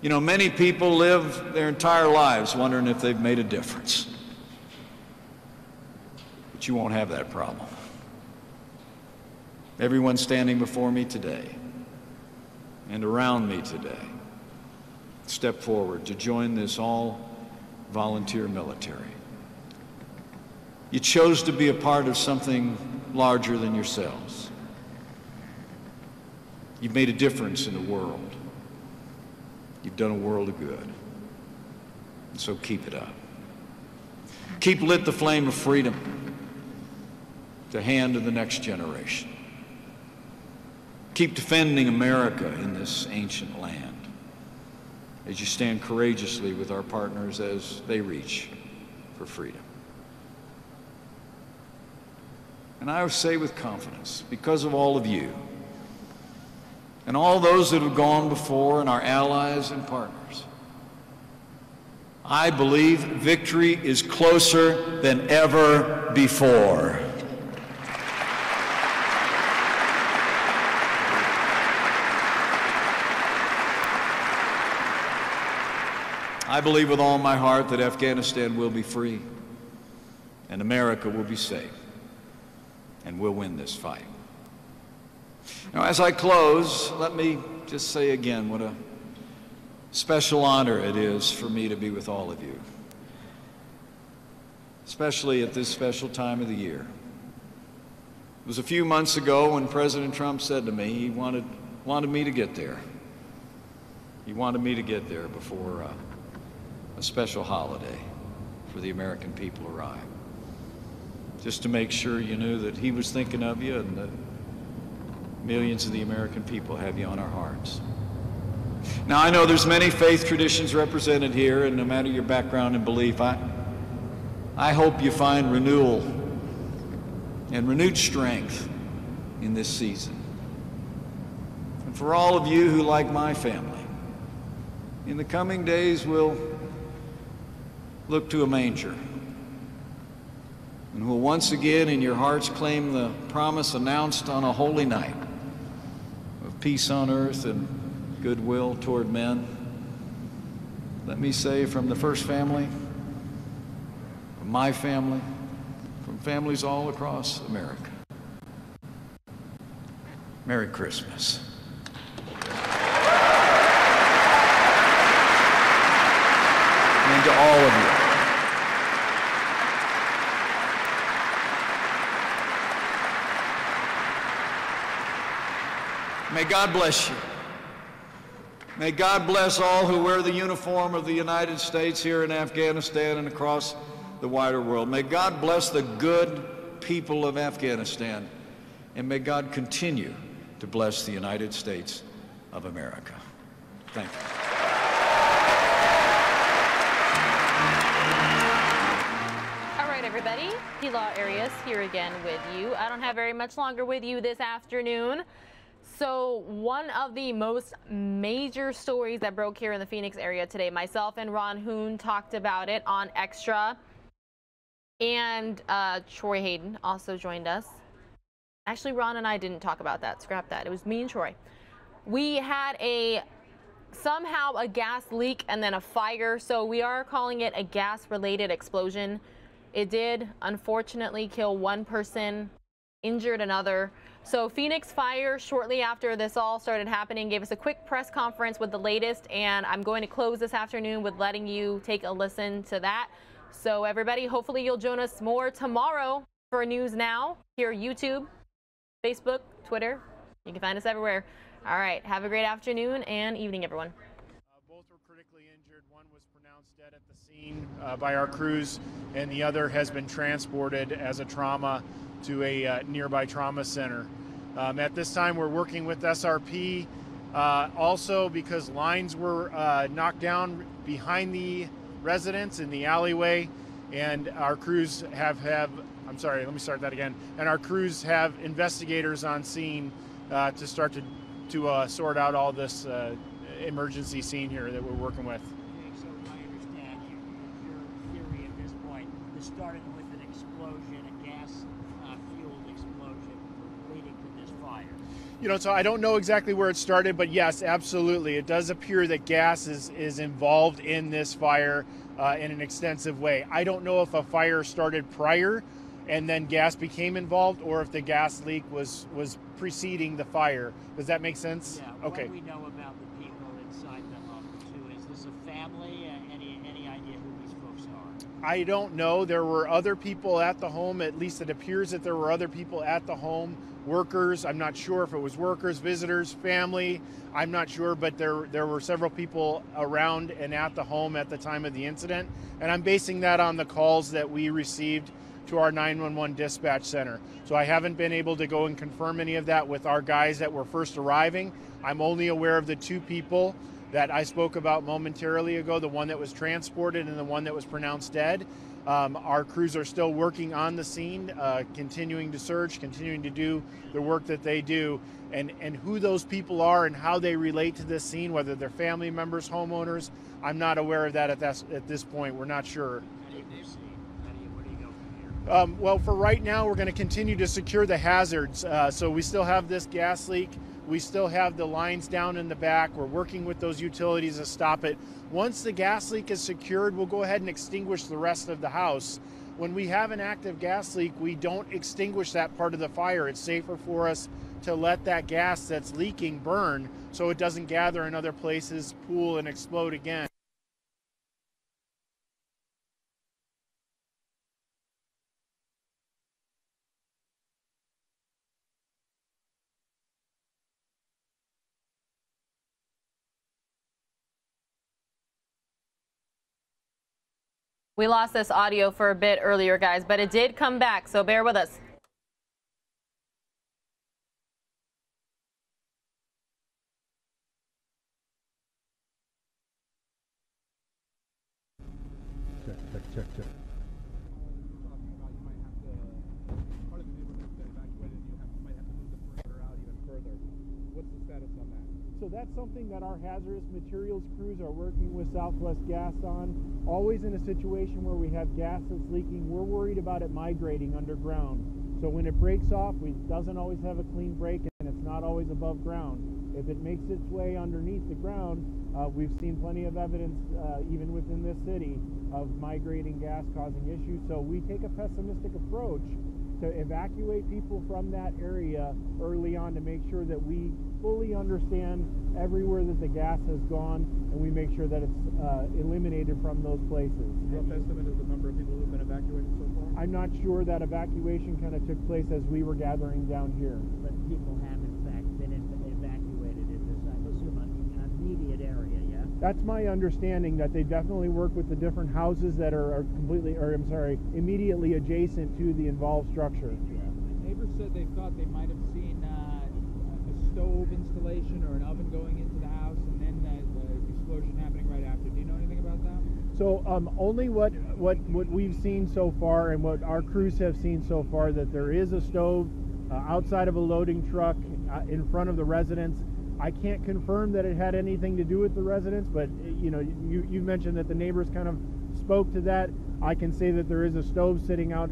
You know, many people live their entire lives wondering if they've made a difference. But you won't have that problem. Everyone standing before me today and around me today step forward to join this all-volunteer military. You chose to be a part of something larger than yourselves. You've made a difference in the world. You've done a world of good. And so keep it up. Keep lit the flame of freedom to hand to the next generation. Keep defending America in this ancient land as you stand courageously with our partners as they reach for freedom. And I say with confidence, because of all of you and all those that have gone before and our allies and partners, I believe victory is closer than ever before. I believe with all my heart that Afghanistan will be free and America will be safe, and we'll win this fight. Now, as I close, let me just say again what a special honor it is for me to be with all of you, especially at this special time of the year. It was a few months ago when President Trump said to me he wanted me to get there. He wanted me to get there before a special holiday for the American people arrived, just to make sure you knew that he was thinking of you and that millions of the American people have you on our hearts. Now, I know there's many faith traditions represented here, and no matter your background and belief, I hope you find renewal and renewed strength in this season. And for all of you who, like my family, in the coming days will look to a manger, and who will once again in your hearts claim the promise announced on a holy night of peace on earth and goodwill toward men. Let me say, from the First Family, from my family, from families all across America, Merry Christmas. to all of you. May God bless you. May God bless all who wear the uniform of the United States here in Afghanistan and across the wider world. May God bless the good people of Afghanistan, and may God continue to bless the United States of America. Thank you. All right, everybody. Pilar Arias here again with you. I don't have very much longer with you this afternoon. So one of the most major stories that broke here in the Phoenix area today, myself and Ron Hoon talked about it on Extra, and Troy Hayden also joined us. Actually, Ron and I didn't talk about that. Scrap that. It was me and Troy. We had somehow a gas leak and then a fire, so we are calling it a gas-related explosion. It did, unfortunately, kill one person, injured another. So Phoenix Fire, shortly after this all started happening, gave us a quick press conference with the latest, and I'm going to close this afternoon with letting you take a listen to that. So everybody, hopefully you'll join us more tomorrow for News Now, here YouTube, Facebook, Twitter. You can find us everywhere. All right, have a great afternoon and evening, everyone. Both were critically injured. One was pronounced dead at the scene by our crews, and the other has been transported as a trauma to a nearby trauma center. At this time, we're working with SRP, also because lines were knocked down behind the residents in the alleyway, and our crews I'm sorry, let me start that again. And our crews have investigators on scene to start to sort out all this emergency scene here that we're working with. Okay, so I understand your theory at this point. This started with an explosion, a gas-fueled explosion leading to this fire. You know, so I don't know exactly where it started, but yes, absolutely. It does appear that gas is involved in this fire in an extensive way. I don't know if a fire started prior and then gas became involved, or if the gas leak was preceding the fire. Does that make sense? Yeah. Okay. What do we know about the people inside the home, too? Is this a family? Any idea who these folks are? I don't know. There were other people at the home. At least it appears that there were other people at the home. Workers. I'm not sure if it was workers, visitors, family. I'm not sure, but there were several people around and at the home at the time of the incident. And I'm basing that on the calls that we received to our 911 dispatch center. So I haven't been able to go and confirm any of that with our guys that were first arriving. I'm only aware of the two people that I spoke about momentarily ago, the one that was transported and the one that was pronounced dead. Our crews are still working on the scene, continuing to search, continuing to do the work that they do, and who those people are and how they relate to this scene, whether they're family members, homeowners, I'm not aware of that at this point. We're not sure. Well, for right now, we're going to continue to secure the hazards. So we still have this gas leak. We still have the lines down in the back. We're working with those utilities to stop it. Once the gas leak is secured, we'll go ahead and extinguish the rest of the house. When we have an active gas leak, we don't extinguish that part of the fire. It's safer for us to let that gas that's leaking burn so it doesn't gather in other places, pool, and explode again. We lost this audio for a bit earlier, guys, but it did come back, so bear with us. Check. What's the status on that? So that's something that our hazardous materials crews are working with Southwest Gas on. Always in a situation where we have gas that's leaking, we're worried about it migrating underground. So when it breaks off, it doesn't always have a clean break, and it's not always above ground. If it makes its way underneath the ground, we've seen plenty of evidence, even within this city, of migrating gas causing issues. So we take a pessimistic approach to evacuate people from that area early on to make sure that we fully understand everywhere that the gas has gone, and we make sure that it's eliminated from those places. Rough estimate of the number of people who've been evacuated so far? I'm not sure. That evacuation kind of took place as we were gathering down here. But people have in fact been evacuated in this, I assume, an immediate area, yeah? That's my understanding, that they definitely work with the different houses that are immediately adjacent to the involved structure. Neighbors said they thought they might have seen a stove installation or an oven going into the house, and then the explosion happening right after. Do you know anything about that? So only what we've seen so far, and what our crews have seen so far, that there is a stove outside of a loading truck in front of the residence. I can't confirm that it had anything to do with the residents, but you know, you mentioned that the neighbors kind of spoke to that. I can say that there is a stove sitting out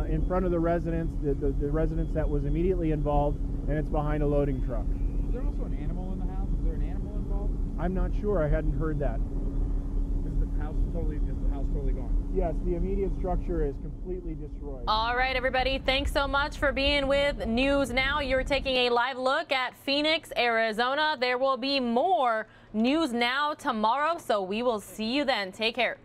in front of the residence, the residence that was immediately involved, and it's behind a loading truck. Is there also an animal in the house? Is there an animal involved? I'm not sure. I hadn't heard that. Is the house totally gone? Yes, the immediate structure is completely destroyed. All right, everybody, thanks so much for being with News Now. You're taking a live look at Phoenix, Arizona. There will be more News Now tomorrow, so we will see you then. Take care.